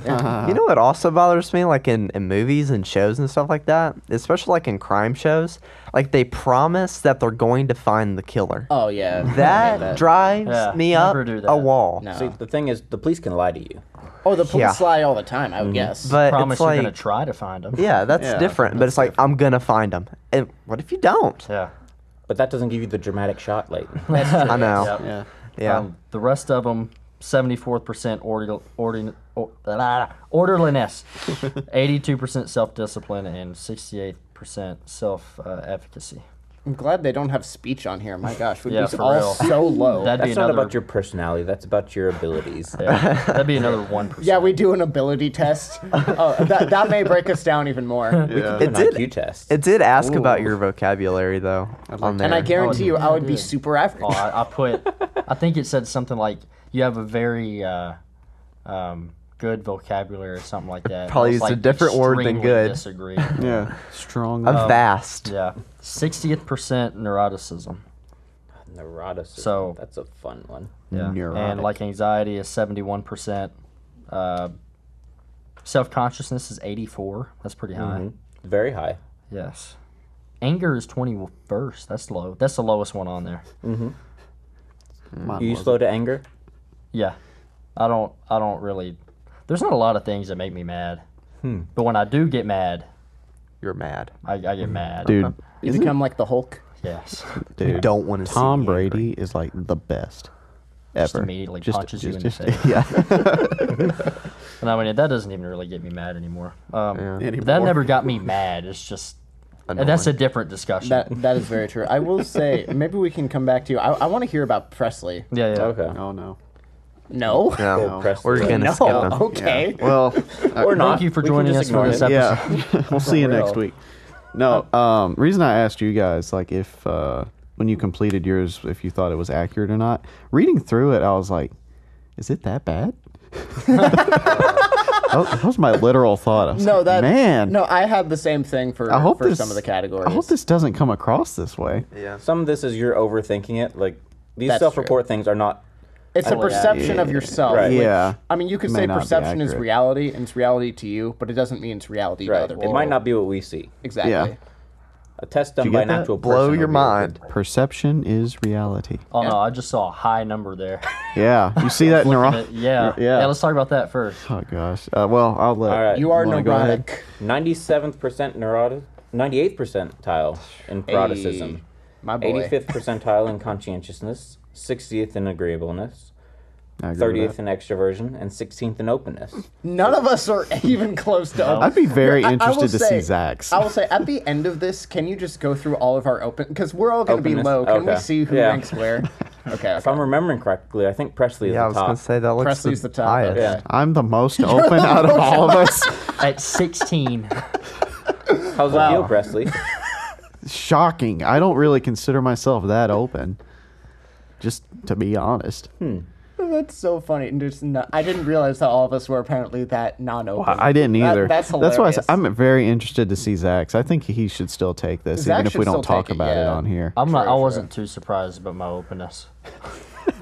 know what also bothers me, like in movies and shows and stuff like that, especially like in crime shows, like they promise that they're going to find the killer. oh yeah, I hate That drives Yeah, me up never do a that. wall. No. See, the thing is, the police can lie to you. Oh, the police Yeah. lie all the time. I would guess. But promise it's you're like, gonna try to find them. yeah, that's Yeah, different. But it's like I'm gonna find them. And what if you don't? Yeah. But that doesn't give you the dramatic shot, Leighton. I know. Yep. Yeah. Yeah. The rest of them, 74th percent orderliness, 82% self-discipline, and 68% self-efficacy. I'm glad they don't have speech on here. My gosh, we'd Yeah, be for all real. so low. That'd be That's not another. about your personality. That's about your abilities. Yeah, that'd be another 1%. Yeah, we do an ability test. Oh, that may break us down even more. Yeah. It An did. IQ test. It did ask Ooh. about your vocabulary though on there. And I guarantee you, I would be did. super average. Oh, I think it said something like you have a very good vocabulary or something like that. Probably I was used a different word than extremely good. Disagree. Yeah. Strong. Vast. Yeah, 60th percent neuroticism. Neuroticism. So- That's a fun one. Yeah, Neurotic. and like anxiety is 71%. Self-consciousness is 84. That's pretty high. Very high. Yes. Anger is 21st. That's low. That's the lowest one on there. Mine You wasn't. slow to anger? Yeah. I don't really. There's not a lot of things that make me mad. But when I do get mad, You're mad. I get mad. Dude, You become like the Hulk. Yes. dude, Don't want to see Tom me Brady is like the best ever. Just immediately punches you in the face. Yeah. And I mean, that doesn't even really get me mad anymore. That Anymore. never got me mad. It's just, that's a different discussion. That is very true. I will say, maybe we can come back to you. I want to hear about Presley. yeah. Okay. Oh no. No? No, Presley. we're gonna No. skip them. Okay. Well, Or not. Thank you for We can joining just us for ignore this it. episode. yeah. We'll see you For next real. week. No, reason I asked you guys, like, if when you completed yours, if you thought it was accurate or not. Reading through it, I was like, is it that bad? That was my literal thought. I was No, like, man. No, I had the same thing for some of the categories. I hope this doesn't come across this way. Yeah. Some of this is you're overthinking it. Like these That's self-report things are not. It's a Totally perception of accurate. yourself. Right. which- Yeah. I mean, you could May say not be perception is accurate. reality, and it's reality to you, but it doesn't mean it's reality to Right. other It people. might not be what we see. Exactly. Yeah. A test done you by get an that? actual person. Blow will your be mind. Perception is reality. Oh, no, I just saw a high number there. Yeah. You see that Yeah. Yeah, Yeah. let's talk about that first. Oh, gosh. Well, I'll let. All right. You are wanna go ahead? neurotic. 97th neurotic, 98th percentile in neuroticism, Hey, my boy. 85th percentile in conscientiousness, 60th in agreeableness, I agree with 30th that. in extroversion, and 16th in openness. None of us are even close to open. I'd be very I will interested to see say- Zach's. I will say, at the end of this, can you just go through all of our open? Because we're all going to be Openness? low. Can we Okay. see who Yeah. ranks where? Okay. If I'm remembering correctly, I think Presley is Yeah, I the was top. gonna say that looks Presley's the top. highest. Okay. I'm the most open out of all of us. At 16. How's it feel, Presley? Shocking. I don't really consider myself that open. Just to be honest. That's so funny. And I didn't realize that all of us were apparently that non-open. I didn't either. That's why I hilarious. said, I'm very interested to see Zach's. I think he should still take this, Zach even if should we don't still talk take it, about it yeah. on here. I True. wasn't too surprised about my openness.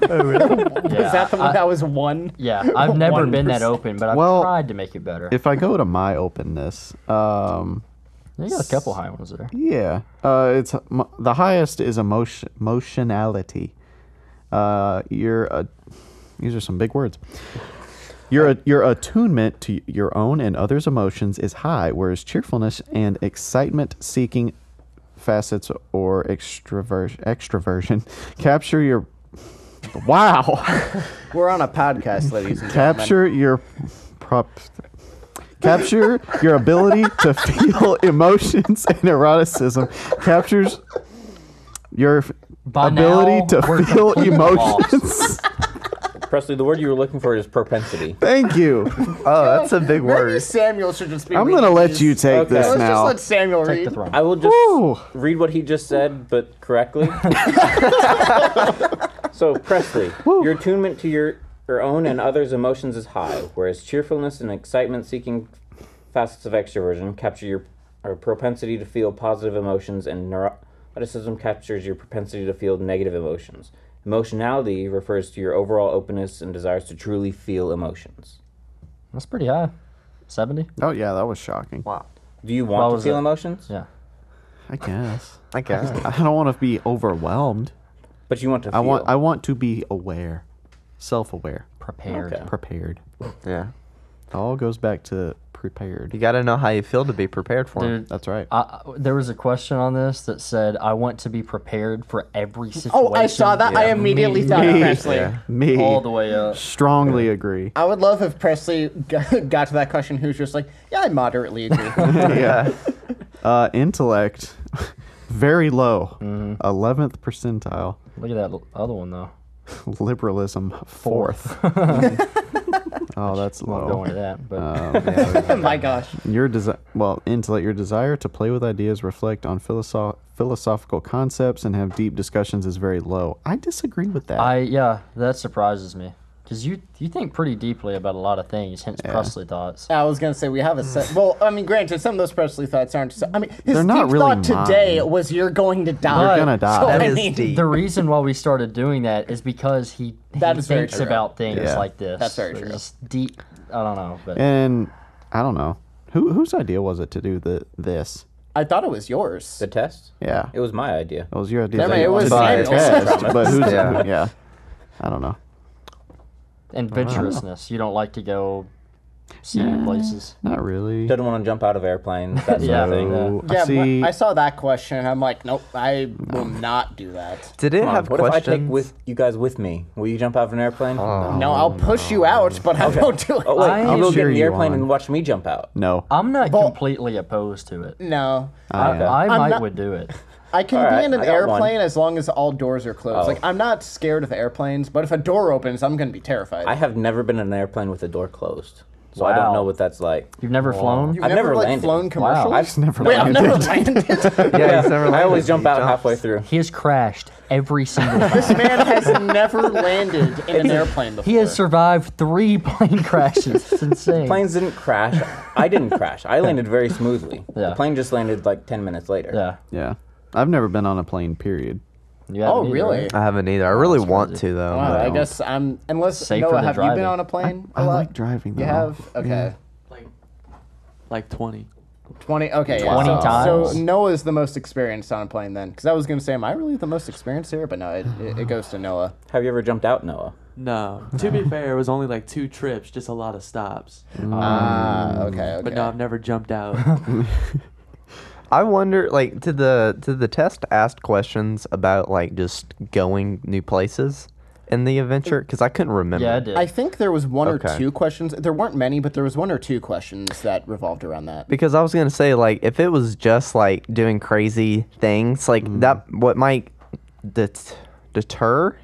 Is that the one that was one? Yeah, I've never been that 1%. open, but I've Well, tried to make it better. If I go to my openness, You got a couple high ones there. yeah, it's the highest is emotionality. These are some big words. Your attunement to your own and others' emotions is high, whereas cheerfulness and excitement-seeking facets or extroversion capture your We're on a podcast, ladies and gentlemen. capture your ability to feel emotions, and eroticism captures your By ability now, to we're feel completely emotions. Presley, the word you were looking for is propensity. Thank you. Oh, that's a big Maybe word. Samuel should just be I'm reading gonna let these. you take Okay. this Let's now. just let Samuel Take read. the throne. I will just Woo. read what he just said, but correctly. So, Presley, your attunement to your own and others' emotions is high, whereas cheerfulness and excitement-seeking facets of extroversion capture your propensity to feel positive emotions, and neuroticism captures your propensity to feel negative emotions. Emotionality refers to your overall openness and desires to truly feel emotions. That's pretty high. 70? Oh yeah, that was shocking. Wow. Do you What want to was feel it? emotions? Yeah. I guess. I guess. I don't want to be overwhelmed. But you want to feel. I want to be aware, self-aware, Prepared. Okay. prepared. Yeah. It all goes back to prepared. You got to know how you feel to be prepared for it. Dude, That's right. there was a question on this that said, I want to be prepared for every situation. Oh, I saw that. I immediately thought of Me. Presley. Yeah. Me. All the way up. Strongly agree. I would love if Presley got to that question who's just like, yeah, I moderately agree. Yeah. Intellect, very low. 11th percentile. Look at that other one, though. Liberalism, fourth. Oh, that's Won't go low. into that. But Oh my gosh. Intellect, your desire to play with ideas, reflect on philosophical concepts, and have deep discussions is very low. I disagree with that. that surprises me. Because you think pretty deeply about a lot of things, hence Presley thoughts. I was going to say, we have a set. Well, I mean, granted, some of those Presley thoughts aren't. I mean, his They're not deep really thought today mine. was, you're going to die. You're gonna die. So, That I is mean, deep. The reason why we started doing that is because he That is very thinks true. about things Yeah. like this. That's very true. Just deep. I don't know. But And I don't know whose idea was it to do this. I thought it was yours. The test? Yeah, It was my idea. it was your idea. Damn that it, you it was wanted to do a Samuel's. test, but who's Yeah. yeah? I don't know. adventurousness. You don't like to go see places. Not really. Didn't want to jump out of airplanes. That sort of thing. No. Yeah, See, I saw that question. And I'm like, nope, I will not do that. Did it Come on, have what questions? if I take you guys with me? Will you jump out of an airplane? No, I'll push you out, but I won't do it. Oh wait, I I'll go cheer get in the you airplane on. and watch me jump out. no. I'm not Well- completely opposed to it. No. I might not- would do it. I can All be right, in an I got one. airplane as long as all doors are closed. Oh. Like, I'm not scared of airplanes, but if a door opens, I'm going to be terrified. I have never been in an airplane with the door closed, so I don't Wow. know what that's like. You've never flown? You've I've never never like, landed. flown commercials? I've Never Wait, I've landed. never landed. Yeah, he's never I always landed. jump He out jumps. halfway through. He has crashed every single time. This man has never landed in an airplane before. He has survived 3 plane crashes. It's insane. Planes didn't crash. I didn't crash. I landed very smoothly. Yeah. The plane just landed like 10 minutes later. Yeah. Yeah. I've never been on a plane, period. You haven't Oh, either, really? right? I haven't either. I really that's want crazy. to though. Wow, but- I guess I'm... Unless, Safer Noah, than have you been driving. on a plane a I lot? like driving, though. You have? Okay. Like 20. 20, okay, yeah. 20 so, times. So Noah's the most experienced on a plane then. Because I was going to say, am I really the most experienced here? But no, it goes to Noah. Have you ever jumped out, Noah? No. To be fair, it was only like 2 trips, just a lot of stops. Ah, okay. But no, I've never jumped out. I wonder, like, did the test ask questions about like just going new places in the adventure? Because I couldn't remember. Yeah, I did. I think there was one Okay. or two questions. There weren't many, but there was one or two questions that revolved around that. Because I was gonna say, like, if it was just like doing crazy things, like that, what might deter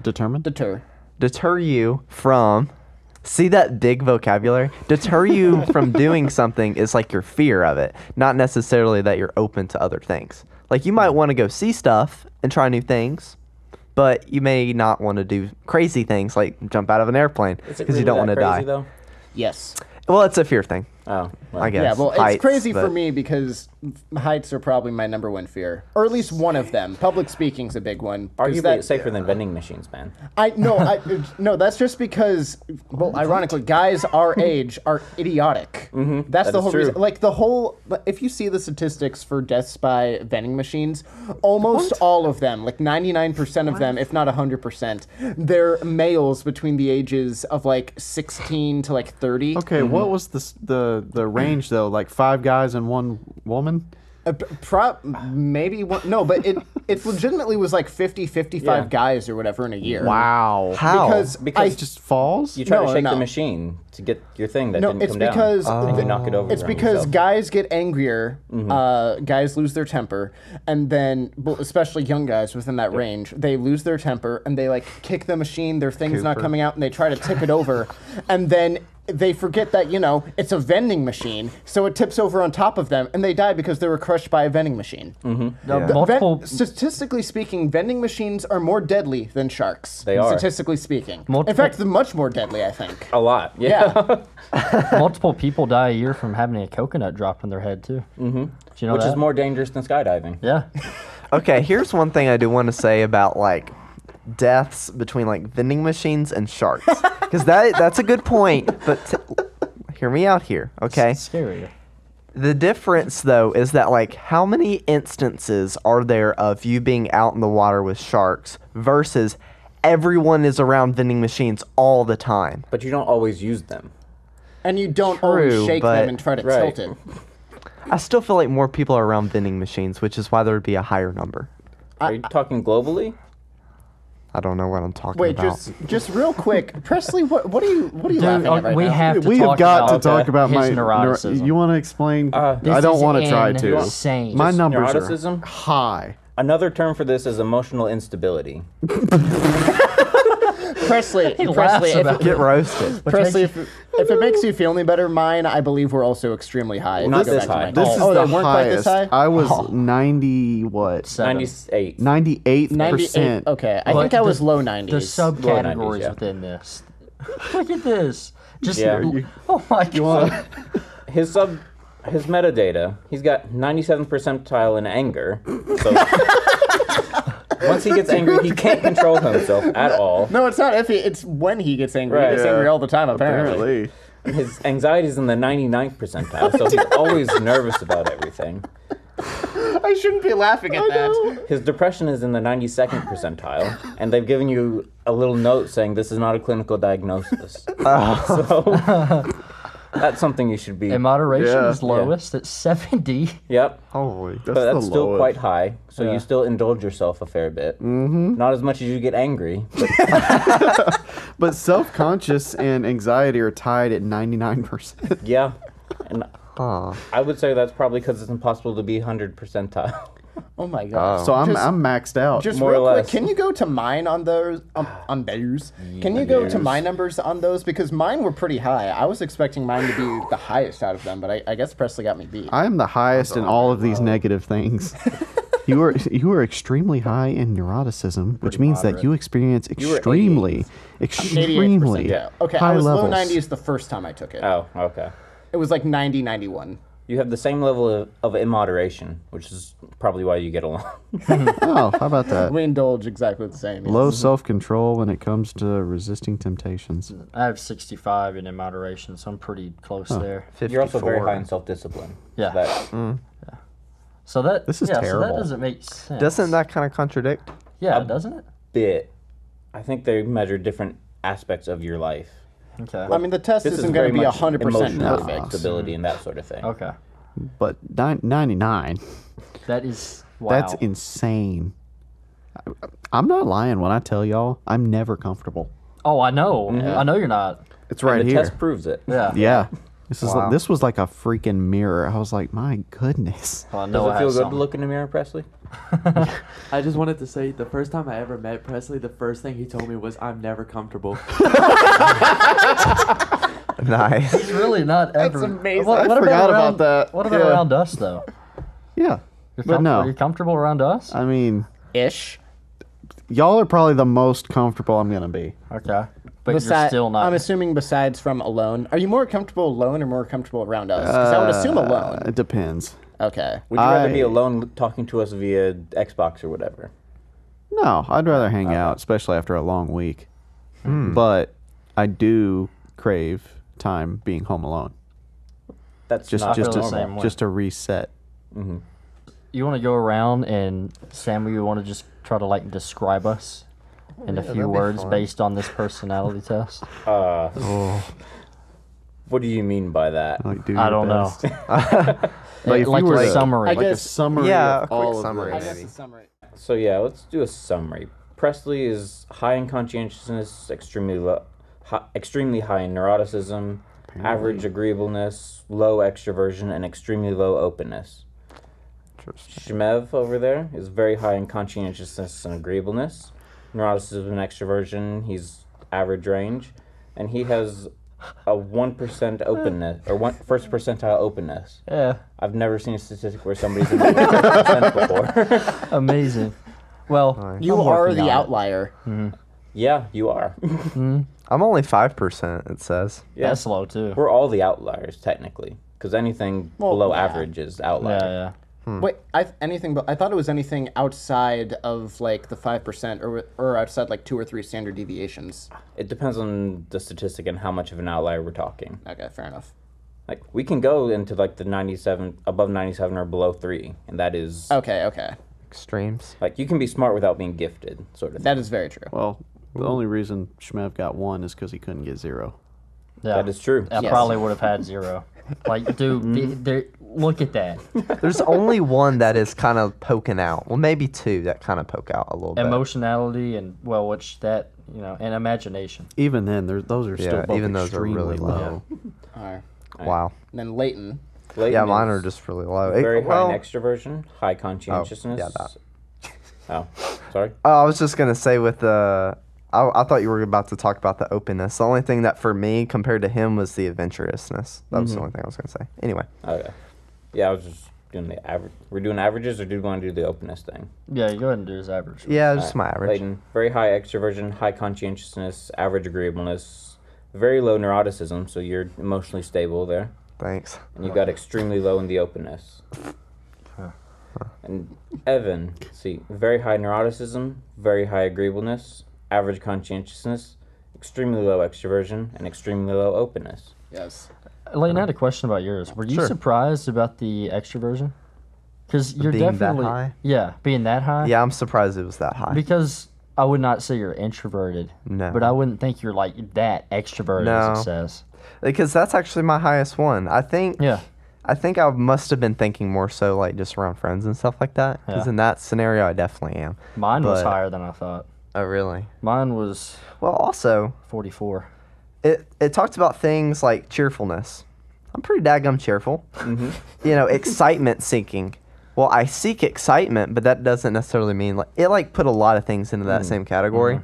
Determined? Deter. you from see that big vocabulary deter you from doing something is like your fear of it, not necessarily that you're open to other things. Like you might want to go see stuff and try new things, but you may not want to do crazy things like jump out of an airplane Is because it you don't really want to that die. crazy, though? Yes. Well, it's a fear thing, Oh, well. I guess. Yeah, well, Heights, it's crazy for but- me because heights are probably my number one fear, or at least one of them. Public speaking's a big one. 'cause Arguably, that- it's safer than vending machines, man. No, that's just because, well, ironically, guys our age are idiotic. That's That the is whole true. reason. Like if you see the statistics for deaths by vending machines, almost all of them, like 99% of them, if not 100%, they're males between the ages of like 16 to like 30. Okay, what was the range though? Like 5 guys and 1 woman? Maybe one, no, but it legitimately was like 50, 55 Yeah. guys or whatever in a year. Wow. How? Because It just falls? you try No, to shake no. the machine to get your thing that No, didn't it's come down. because and you knock it over. it's on because yourself. guys get angrier, guys lose their temper, and then well, especially young guys within that range, they lose their temper and they like kick the machine. Their thing's not Cooper. coming out, and they try to tip it over, and then they forget that it's a vending machine, so it tips over on top of them, and they die because they were crushed by a vending machine. Multiple Statistically speaking, vending machines are more deadly than sharks. They are. Statistically speaking. In Multiple- fact, they're much more deadly, I think. a lot. Yeah. Yeah. multiple people die a year from having a coconut drop in their head too. Mm-hmm. Do you know Which that? is more dangerous than skydiving. Yeah. Okay, here's one thing I do want to say about like deaths between like vending machines and sharks, because that's a good point. But hear me out here, okay? It's scary. The difference though is that like how many instances are there of you being out in the water with sharks versus everyone is around vending machines all the time? But you don't always use them. And you don't True, always shake but- them and try to Right. tilt it. I still feel like more people are around vending machines, which is why there would be a higher number. Are you talking globally? I don't know what I'm talking Wait, about. just real quick, Presley, what are you Dude, laughing at right we now? have to We talk have got to about talk about his my neuroticism. You want to explain? This I don't is want to try to. insane. My Just numbers neuroticism? are high. Another term for this is emotional instability. Presley, laughs about Get roasted. Presley, if it makes you feel any better, mine, I believe, were also extremely high. Not If you go this back to high. mine. This is oh, the they weren't quite this highest. high? I was 90 what? 98. 98%. 98. Okay, I think I was low 90s. The subcategories yeah. within this. Look at this. Just Yeah. oh my god. His metadata, he's got 97th percentile in anger. So once he gets angry, he can't control himself at all. No, it's not if it's when he gets angry. Right. He gets angry all the time, apparently. Apparently. His anxiety is in the 99th percentile, so he's always nervous about everything. I shouldn't be laughing at that. His depression is in the 92nd percentile, and they've given you a little note saying this is not a clinical diagnosis. So that's something you should be. And moderation is lowest at 70. Yep. Holy. But that's still lowest. quite high, so you still indulge yourself a fair bit. Mm-hmm. Not as much as you get angry. But But self-conscious and anxiety are tied at 99%. yeah. And Huh. I would say that's probably because it's impossible to be 100 percentile. Oh my god. So I'm Just- I'm maxed out. Just More real or quick, less. can you go to mine on those? On those? Can you go to my numbers on those? Because mine were pretty high. I was expecting mine to be the highest out of them, but I guess Presley got me beat. I am the highest in all of these negative things. You are extremely high in neuroticism, which means that you experience were extremely 88%. Yeah. Okay, high I was levels. low 90s the first time I took it. Oh, okay. It was like 90, 91. You have the same level of immoderation, which is probably why you get along. Oh, how about that? We indulge exactly the same. yes. Low self-control when it comes to resisting temptations. I have 65 in moderation, so I'm pretty close there. 54. You're also very high in self-discipline. Yeah. So that, So that This is So terrible. that doesn't make sense. Doesn't that kind of contradict? Yeah, doesn't it? bit, I think they measure different aspects of your life. Okay. I mean, the test This is isn't going to very be much 100% emotional perfect. stability and that sort of thing. Okay. But 99, That is wow. that's insane. I'm not lying when I tell y'all I'm never comfortable. Oh, I know. I know you're not. It's right and the here. test proves it. Yeah. Yeah. This is Wow. this was like a freaking mirror. I was like, my goodness. Well, I know Does it I feel have good some. to look in the mirror, Presley? I just wanted to say the first time I ever met Presley, the first thing he told me was, "I'm never comfortable." Nice. He's really not ever. That's amazing. What, I what forgot around, about that. What about Yeah. around us, though? Yeah. You're But no. Are you comfortable around us? I mean, Ish. y'all are probably the most comfortable I'm going to be. Okay. But you're still not. I'm assuming besides from alone. Are you more comfortable alone or more comfortable around us? Because I would assume alone. It depends. Okay. Would you rather be I- alone talking to us via Xbox or whatever? No, I'd rather hang out, especially after a long week. But I do crave time being home alone. That's Just not just feel to, the same way. just to reset. You want to go around and Sam, you want to just try to like describe us in a yeah, few that'd be words fun. based on this personality test? What do you mean by that? Like, do I your don't know. best. Like, if like you were a to- summary. I Like a guess- summary Yeah, of a quick all summary. of I this. guess a summary. So yeah, let's do a summary. Presley is high in conscientiousness, extremely high in neuroticism, average agreeableness, low extroversion, and extremely low openness. Shmev over there is very high in conscientiousness and agreeableness, neuroticism and extroversion. He's average range, and he has a 1% openness or first percentile openness. Yeah. I've never seen a statistic where somebody's in the 1% before. Amazing. Well, You I'm are working the on it. outlier. Yeah, you are. I'm only 5%, it says. Yeah. That's low too. We're all the outliers technically, because anything Well, below yeah. average is outlier. Yeah, yeah. Wait, I thought it was anything outside of like the 5% or outside like 2 or 3 standard deviations. It depends on the statistic and how much of an outlier we're talking. Okay, fair enough. Like we can go into like the 97, above 97 or below 3, and that is Okay. Extremes. like you can be smart without being gifted, sort of thing. That is very true. Well, the only reason Shmev got 1 is because he couldn't get 0. Yeah. That is true. I Yes. probably would have had 0. Like, dude, look at that. There's only one that is kind of poking out. Well, maybe 2 that kind of poke out a little bit. Emotionality and, well, which that, and imagination. Even then, those are still Yeah, both even those are extremely really low. All right. Wow. And then Leighton. Leighton Yeah, mine are is just really low. very Well, high in extroversion, high conscientiousness. yeah, that. Oh, sorry. I was just going to say with the... I thought you were about to talk about the openness. The only thing that for me compared to him was the adventurousness. That was the only thing I was going to say. Anyway. Okay. Yeah, I was just doing the average. We're doing averages, or do you want to do the openness thing? Yeah, you go ahead and do his average. Yeah, just my average. Leighton, very high extroversion, high conscientiousness, average agreeableness, very low neuroticism, so you're emotionally stable there. Thanks. And you got extremely low in the openness. And Evan, see, very high neuroticism, very high agreeableness, average conscientiousness, extremely low extroversion, and extremely low openness. Yes. Layton, I had a question about yours. Were you Sure. surprised about the extroversion? Because you're Being that definitely high? yeah, being that high. Yeah, I'm surprised it was that high. Because I would not say you're introverted. No. But I wouldn't think you're like that extroverted as No. it says. Because that's actually my highest one. I think Yeah. I must have been thinking more so like just around friends and stuff like that. Because Yeah. in that scenario, I definitely am. Mine was But- higher than I thought. Oh, really? Mine was Well, also, 44. it talks about things like cheerfulness. I'm pretty daggum cheerful. Mm-hmm. You know, excitement seeking. Well, I seek excitement, but that doesn't necessarily mean like it. Like put a lot of things into that same category.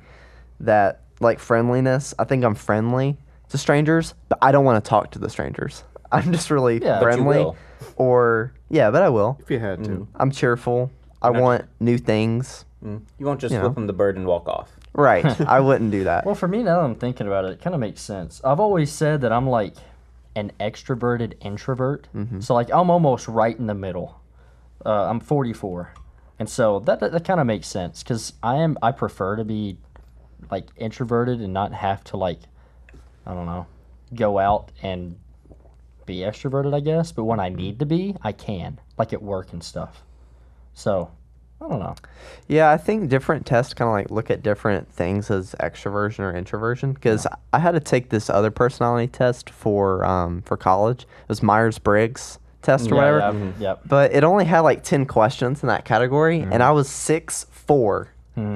That like friendliness. I think I'm friendly to strangers, but I don't want to talk to the strangers. I'm just really Yeah. But you friendly. will. Or yeah, but I will. If you had to. I'm cheerful. I Not- want new things. You won't just You flip know. him the bird and walk off. Right. I wouldn't do that. Well, for me, now that I'm thinking about it, it kind of makes sense. I've always said that I'm like an extroverted introvert. So, like, I'm almost right in the middle. I'm 44. And so that kind of makes sense because I prefer to be like introverted and not have to, like, I don't know, go out and be extroverted, I guess. But when I need to be, I can, like at work and stuff. So, I don't know. Yeah, I think different tests kind of like look at different things as extroversion or introversion. Because I had to take this other personality test for college. It was Myers-Briggs test or whatever. Yeah, yep. But it only had like 10 questions in that category, and I was 6'4".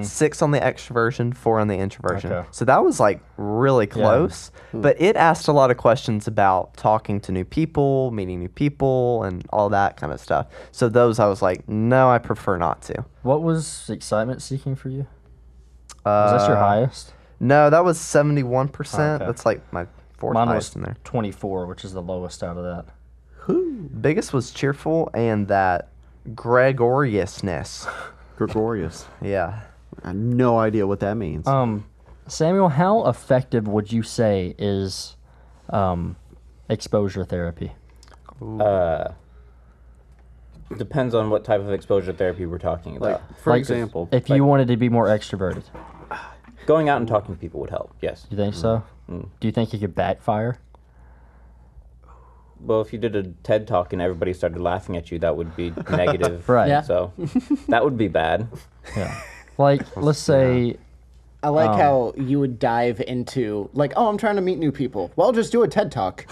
6 on the extroversion, 4 on the introversion. Okay. So that was like really close. But it asked a lot of questions about talking to new people, meeting new people, and all that kind of stuff. So those I was like, no, I prefer not to. What was excitement seeking for you? Was that your highest? No, that was 71%. Okay. That's like my fourth Mine highest was in there. 24, which is the lowest out of that. Biggest was cheerful and that gregoriousness. Gregorious. Yeah. I have no idea what that means. Samuel, how effective would you say is exposure therapy? Depends on what type of exposure therapy we're talking about. For Like, example, If you wanted to be more extroverted, Going out and talking to people would help, yes. you think so? Do you think it could backfire? Well, if you did a TED Talk and everybody started laughing at you, that would be negative. Right. Yeah. So that would be bad. Yeah. Like, let's say, I like how you would dive into, like, oh, I'm trying to meet new people. Well, just do a TED Talk.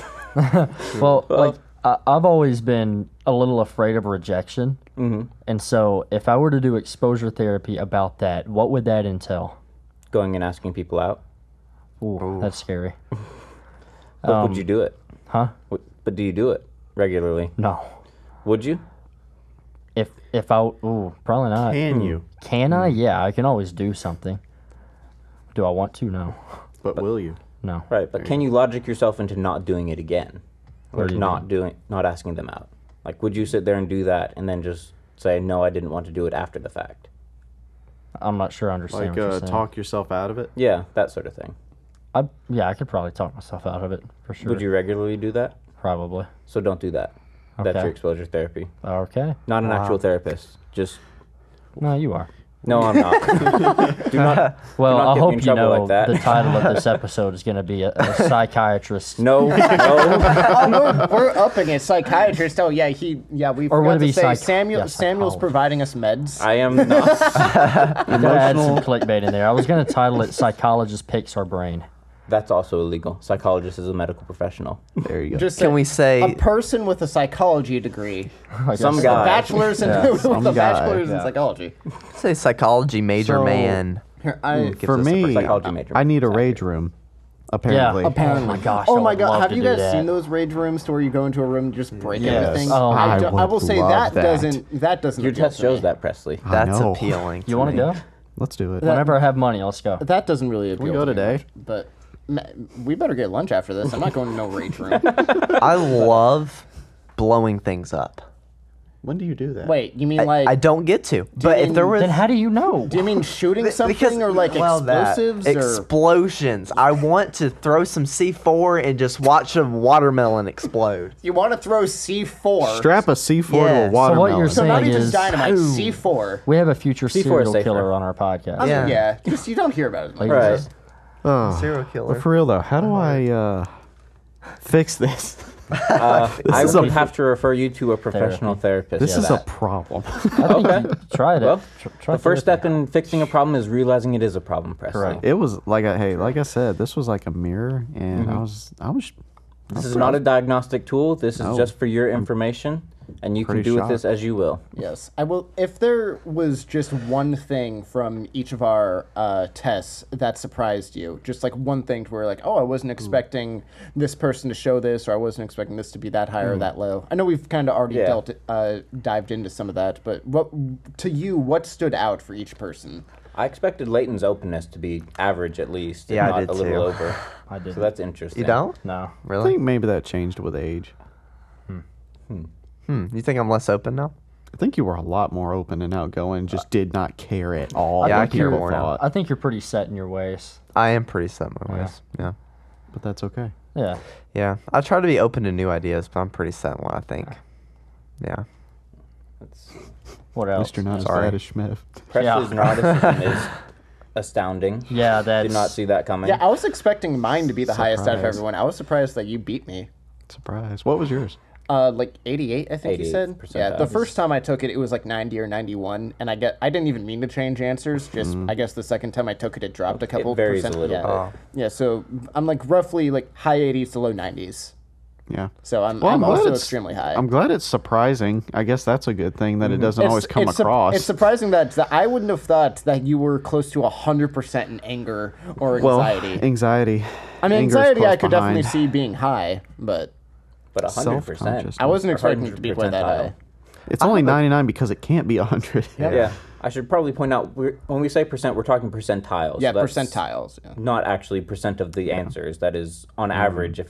well, like, I've always been a little afraid of rejection. And so if I were to do exposure therapy about that, what would that entail? Going and asking people out. Ooh, that's scary. But would you do it? Huh? But do you do it regularly? No. Would you? If I, probably not. can you? Can I? Yeah, I can always do something. Do I want to? No. But will you? No. Right, but can you logic yourself into not doing it again? What Or do you not asking them out? Like, would you sit there and do that and then just say, no, I didn't want to do it after the fact? I'm not sure I understand Like what you're saying. talk yourself out of it? Yeah, that sort of thing. I could probably talk myself out of it for sure. Would you regularly do that? Probably. So don't do that. That's Okay. your exposure therapy. Okay. Not an actual therapist. Just, No, you are. no, I'm not. do not. Well, not I get me hope in you trouble know like that. the title of this episode is going to be a psychiatrist. No, no. We're upping it. Psychiatrist. Oh, yeah, we Or would forgot it to be say Samuel's psychologist? providing us meds. I am not. I'm gonna add some clickbait in there. I was going to title it "Psychologist Picks Our Brain." That's also illegal. Psychologist is a medical professional. There you go. Just Can we say a person with a psychology degree, I guess Some so. guy. bachelor's in with a guy. bachelor's in psychology? psychology major So- man? Here, I Gives For us a me, Psychology major. I need a rage room. Apparently. apparently. Oh my gosh. Oh I my would god! love Have to you do guys that. seen those rage rooms to where you go into a room and just break Yes. everything? Oh, I I will would say love that that. doesn't. Your appeal test to shows me. that, Presley. That's know. appealing. You want to go? Let's do it. Whenever I have money, let's go. That doesn't really appeal. we go to me today? much, but we better get lunch after this. I'm not going to no rage room. I love blowing things up. When do you do that? Wait, you mean like? I don't get to. But if there was Then how do you know? Do you mean shooting something or like that. explosives or? Explosions. I want to throw some C4 and just watch a watermelon explode. You want to throw C4? Strap a C4 to Yeah, a so what watermelon. you're So not saying even is- dynamite. Ooh. C4. We have a future C4 is serial safer. killer on our podcast. Yeah. Yeah, just you don't hear about it. Like, Right. Oh. Serial killer. But for real though, how do I fix this? I would have to refer you to a professional therapist. This for is a that. problem. Okay. Try it. Well, Try the first therapy. step in fixing a problem is realizing it is a problem, Presley. Correct. It was like like I said, this was like a mirror, and I was. This is not a diagnostic tool. This is No. just for your information, and you can Pretty do with this shocked. as you will. Yes, I will. If there was just one thing from each of our tests that surprised you, just like one thing to where like, oh, I wasn't expecting this person to show this, or I wasn't expecting this to be that high or that low. I know we've kind of already dived into some of that, but to you, what stood out for each person? I expected Leighton's openness to be average at least, if Yeah, I not did a little too. over. I did. So that's interesting. You don't? No. I Really? think maybe that changed with age. You think I'm less open now? I think you were a lot more open and outgoing. Just did not care at all. Yeah, I what care people more now. thought. I think you're pretty set in your ways. I am pretty set in my ways. Yeah. But that's okay. Yeah. Yeah. I try to be open to new ideas, but I'm pretty set in what I think. Yeah. That's, What At else? least you're not as Sorry. bad as Schmev. Presley's neuroticism is astounding. Yeah, that's. Did not see that coming. Yeah, I was expecting mine to be the highest out of Surprise. everyone. I was surprised that you beat me. Surprise. What was yours? Like 88, I think you 88 said. Yeah, the percentile. first time I took it, it was like 90 or 91, and I didn't even mean to change answers. Just I guess the second time I took it, it dropped a couple varies a percent. little yeah. bit. Yeah, so I'm like roughly like high 80s to low 90s. Yeah. So I'm Well, I'm glad also it's- extremely high. I'm glad it's surprising. I guess that's a good thing that it doesn't always come it's across. It's surprising that I wouldn't have thought that you were close to 100% in anger or anxiety. Well, anxiety. I mean, Anger is anxiety I close could definitely behind. see being high, but But 100%. Self-conscious. I wasn't Or expecting it to be quite that 100th high. It's only 99 because it can't be 100. Yeah. I should probably point out, when we say percent, we're talking percentiles. Yeah, That's percentiles. Yeah. Not actually percent of the answers. That is, on average, if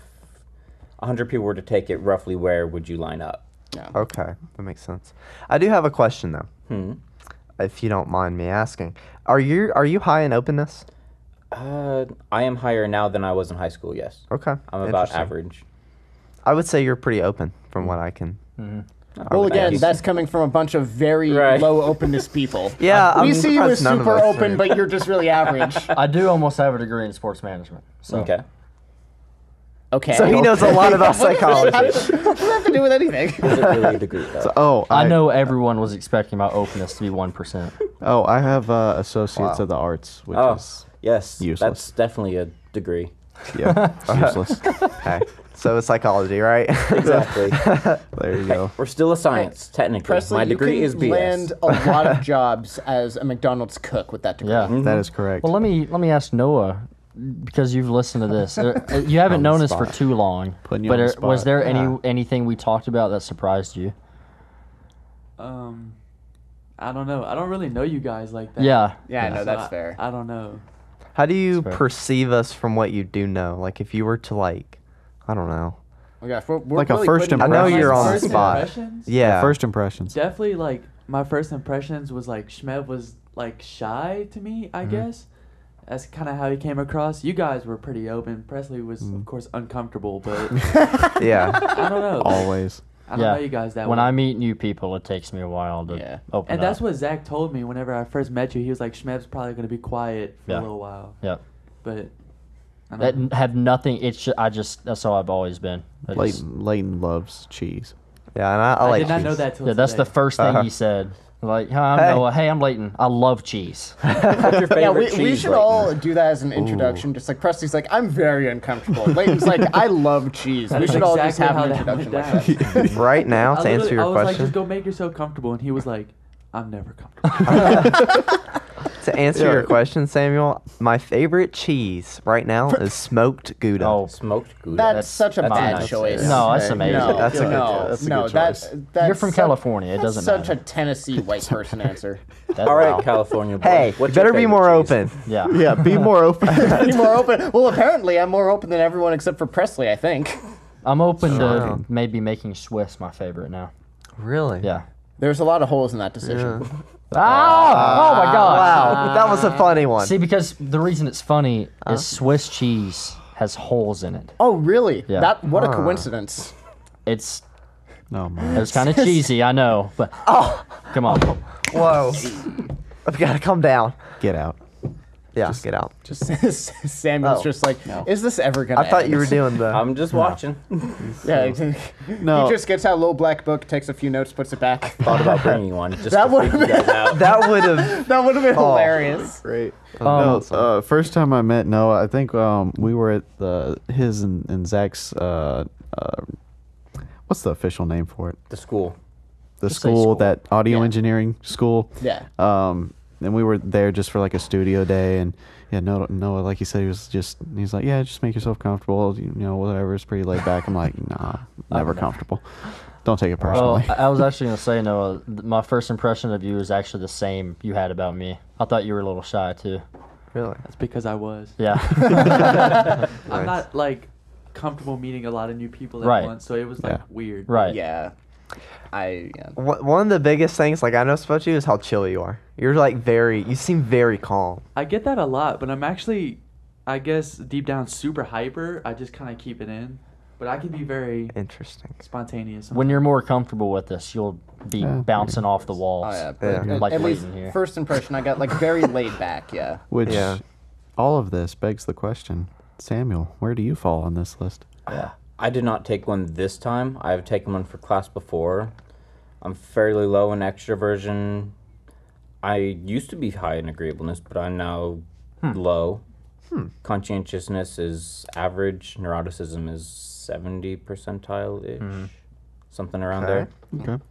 100 people were to take it, roughly where would you line up? Okay. That makes sense. I do have a question, though. If you don't mind me asking. Are you high in openness? I am higher now than I was in high school, yes. Okay. I'm about Interesting. average. I would say you're pretty open from what I can. Well, again, you. that's coming from a bunch of very Right. low openness people. Yeah, we I'm see you as surprised none of super us open, are. but you're just really average. I do almost have a degree in sports management. So. Okay. Okay. So he knows a lot about psychology. What does that have to do with anything? Is it really a degree, though? Oh, I know everyone was expecting my openness to be 1%. Oh, I have associates Wow. of the arts, which Oh, is yes. useless. That's definitely a degree. yeah, useless. Okay. So it's psychology, right? Exactly. There you go. We're still a science, technically. Presley, My degree you is can BS. land a lot of jobs as a McDonald's cook with that degree. Yeah. That is correct. Well, let me ask Noah, because you've listened to this. You haven't known us for spot. too long. Putting you but on the was spot. there anything we talked about that surprised you? I don't know. I don't really know you guys like that. Yeah. Yeah, no, So that's fair. I don't know. How do you fair. perceive us from what you do know? Like if you were to I don't know. Oh, gosh, we're Like a really first putting I know impression. you're on the First spot. impressions? Yeah. First impressions. Definitely, like, my first impressions was, like, Schmev was, like, shy to me, I guess. That's kind of how he came across. You guys were pretty open. Presley was, of course, uncomfortable, but Yeah. I don't know. Always. I don't know you guys that When well. I meet new people, it takes me a while to Yeah. open And up. that's what Zach told me whenever I first met you. He was like, Schmev's probably going to be quiet for Yeah. a little while. Yep. But I That don't know. have nothing. That's how I've always been. I just- Leighton loves cheese. Yeah, and I I like did not cheese. know that till yeah, that's the today. first thing he said. Like, hi, I'm Hey. Noah. Hey, I'm Leighton. I love cheese. What's your favorite Yeah, we cheese, should Leighton? all do that as an introduction. Just like Presley's like, I'm very uncomfortable. Leighton's like, I love cheese. We That's should all just exactly have an how that introduction went like down. that. Right now, I to answer literally- your I was like, question. just go make yourself comfortable. And he was like, I'm never comfortable. To answer your question, Samuel, my favorite cheese right now is smoked Gouda. Oh, Smoked Gouda. That's such a that's bad nice. choice. No, that's amazing. No, That's a good no, choice. That's a no, good that's You're from such- California. It that's doesn't such matter. a Tennessee white person answer. That's all right, wow. California boy. Hey, What's you your better be favorite more cheese? open. Yeah. Yeah, be more open. Be more open. Well, apparently, I'm more open than everyone except for Presley. I think. I'm open to Wow. maybe making Swiss my favorite now. Really? Yeah. There's a lot of holes in that decision. Oh my gosh. Wow, that was a funny one. See, because the reason it's funny is Swiss cheese has holes in it. Oh, really? Yeah. That what a coincidence. It's Oh man. kind of cheesy, I know, but come on. Whoa. I've got to calm down. Get out. Yeah, get out. Just Samuel's Oh. just like, is this ever gonna? I thought end? you were doing the. I'm just watching. Yeah. No. He just gets out a little black book, takes a few notes, puts it back. Thought about bringing one just That to freak would've you guys out. that would have. That would have been Oh. hilarious. Great. Awesome. First time I met Noah, I think we were at his and Zach's. What's the official name for it? The school. The Just say school, school. that audio Yeah. engineering school. Yeah. And we were there just for like a studio day, and yeah, Noah, like he said, he's like, yeah, just make yourself comfortable, you know, whatever. It's pretty laid back. I'm like, nah, never comfortable. Don't take it Well, personally. I was actually going to say, Noah, my first impression of you is actually the same you had about me. I thought you were a little shy, too. Really? That's because I was. Yeah. I'm not like comfortable meeting a lot of new people at Right. once, so it was like Yeah. weird. Right. Yeah. One of the biggest things like I noticed about you is how chill you are. You're like you seem very calm. I get that a lot, but I'm actually, I guess, deep down super hyper. I just kind of keep it in. But I can be very Interesting. spontaneous. When you're more comfortable with this, you'll be Yeah. bouncing off the walls. Oh yeah. Yeah. But Like at least Leighton here. first impression, I got like very laid back. Yeah. Which, Yeah. all of this begs the question, Samuel, where do you fall on this list? Yeah. I did not take one this time. I've taken one for class before. I'm fairly low in extroversion. I used to be high in agreeableness, but I'm now low. Conscientiousness is average. Neuroticism is 70 percentile-ish. Something around Okay. there. Okay.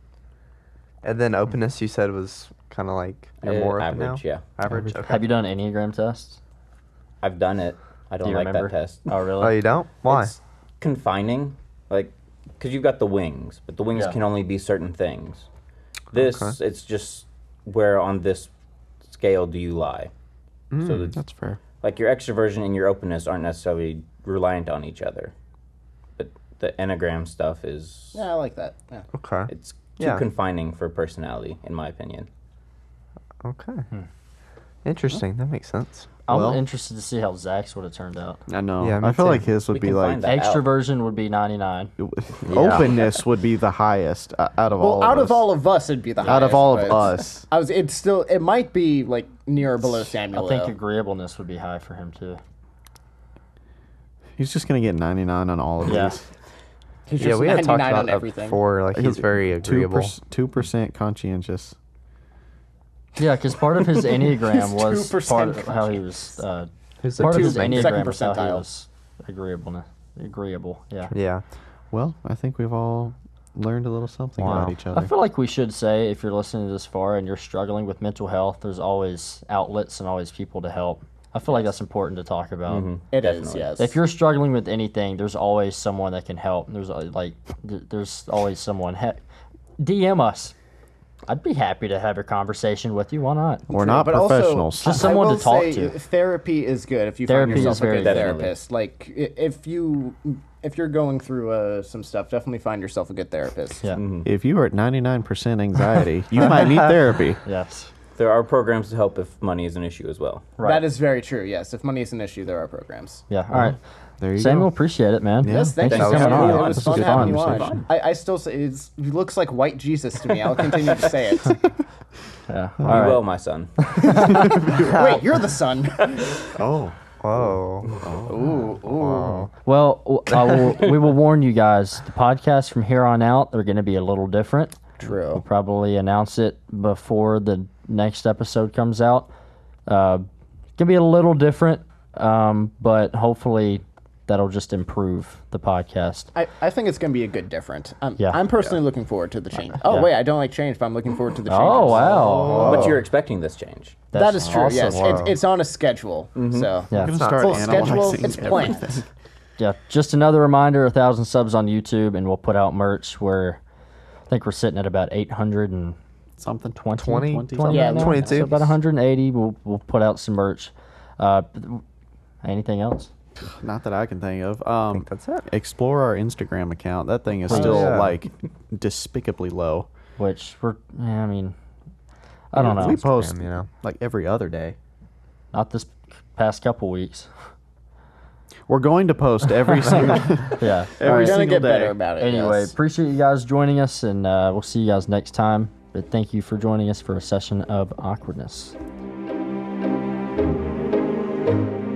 And then openness, you said was kind of like you're more open average, now? yeah. Average. Okay. Have you done Enneagram tests? I've done it. I don't Do you like remember? that test. Oh, really? Oh, you don't? Why? It's confining, like, because you've got the wings, but the wings Yeah. can only be certain things. This, Okay. it's just where on this scale do you lie? So it's, That's fair. like your extroversion and your openness aren't necessarily reliant on each other, but the Enneagram stuff is Yeah, I like that. Yeah. Okay. it's too Yeah. confining for personality, in my opinion. Okay. Interesting. That makes sense. I'm Well- interested to see how Zach's would have turned out. I know. Yeah, me I feel too. like his would We be can like find that out. Extroversion would be 99. openness would be the highest out of all. Well, out of of us. all of us, it'd be the highest. Out of all of but us. It might be like near or below Samuel. I think though. agreeableness would be high for him, too. He's just gonna get 99 on all of Yeah. these. He's Yeah, just we had talked 99 about on that everything. before. Like he's very agreeable. 2% conscientious. Yeah, because part of his Enneagram was 2% part of how he was. Who's the Part of two his main- Enneagram second was how he percentile. was agreeable. Yeah. Yeah. Well, I think we've all learned a little something Wow. about each I other. feel like we should say, if you're listening to this far and you're struggling with mental health, there's always outlets and always people to help. I feel like that's important to talk about. It is, Definitely. yes. If you're struggling with anything, there's always someone that can help. There's there's always someone. DM us. I'd be happy to have a conversation with you. Why not? We're not But also, professionals. Just someone I to will talk say to. Therapy is good if you Therapy find yourself is a very good good. therapist. Like if you're going through some stuff, definitely find yourself a good therapist. Yeah. If you are at 99% anxiety, you might need therapy. Yes. There are programs to help if money is an issue as well. Right. That is very true. Yes, if money is an issue, there are programs. Yeah. All right. There you Samuel, go. appreciate it, man. Yeah. Yes, thank Thanks you for so coming much. on. It was This fun was having you fun. on. I still say it looks like white Jesus to me. I'll continue to say it. Yeah. You All right. will, my son. Wait, you're the son. Oh. Whoa. Ooh. Well, we will warn you guys. The podcast from here on out, they're going to be a little different. We'll True. probably announce it before the next episode comes out. Gonna be a little different, but hopefully that'll just improve the podcast. I think it's going to be a good different. Yeah. I'm personally looking forward to the change. Oh, Yeah. wait, I don't like change, but I'm looking forward to the change. Oh wow, But you're expecting this change. That is true, awesome. yes. Wow. It's on a schedule. So, Yeah. I'm gonna not start full schedule, analyzing it's planned. everything. Yeah, just another reminder: 1,000 subs on YouTube, and we'll put out merch. I think we're sitting at about 800 and Something. 20? Yeah, right now. 22. So about 180. We'll put out some merch. Anything else? Not that I can think of. I think that's it. Explore our Instagram account. That thing is Oh, still yeah. like despicably low. Which I mean, I don't know. We post you know. like every other day. Not this past couple weeks. We're going to post every single Yeah. every All right. We're going to single get day. better about it. Anyway, yes. appreciate you guys joining us, and we'll see you guys next time. But thank you for joining us for a session of awkwardness. bye.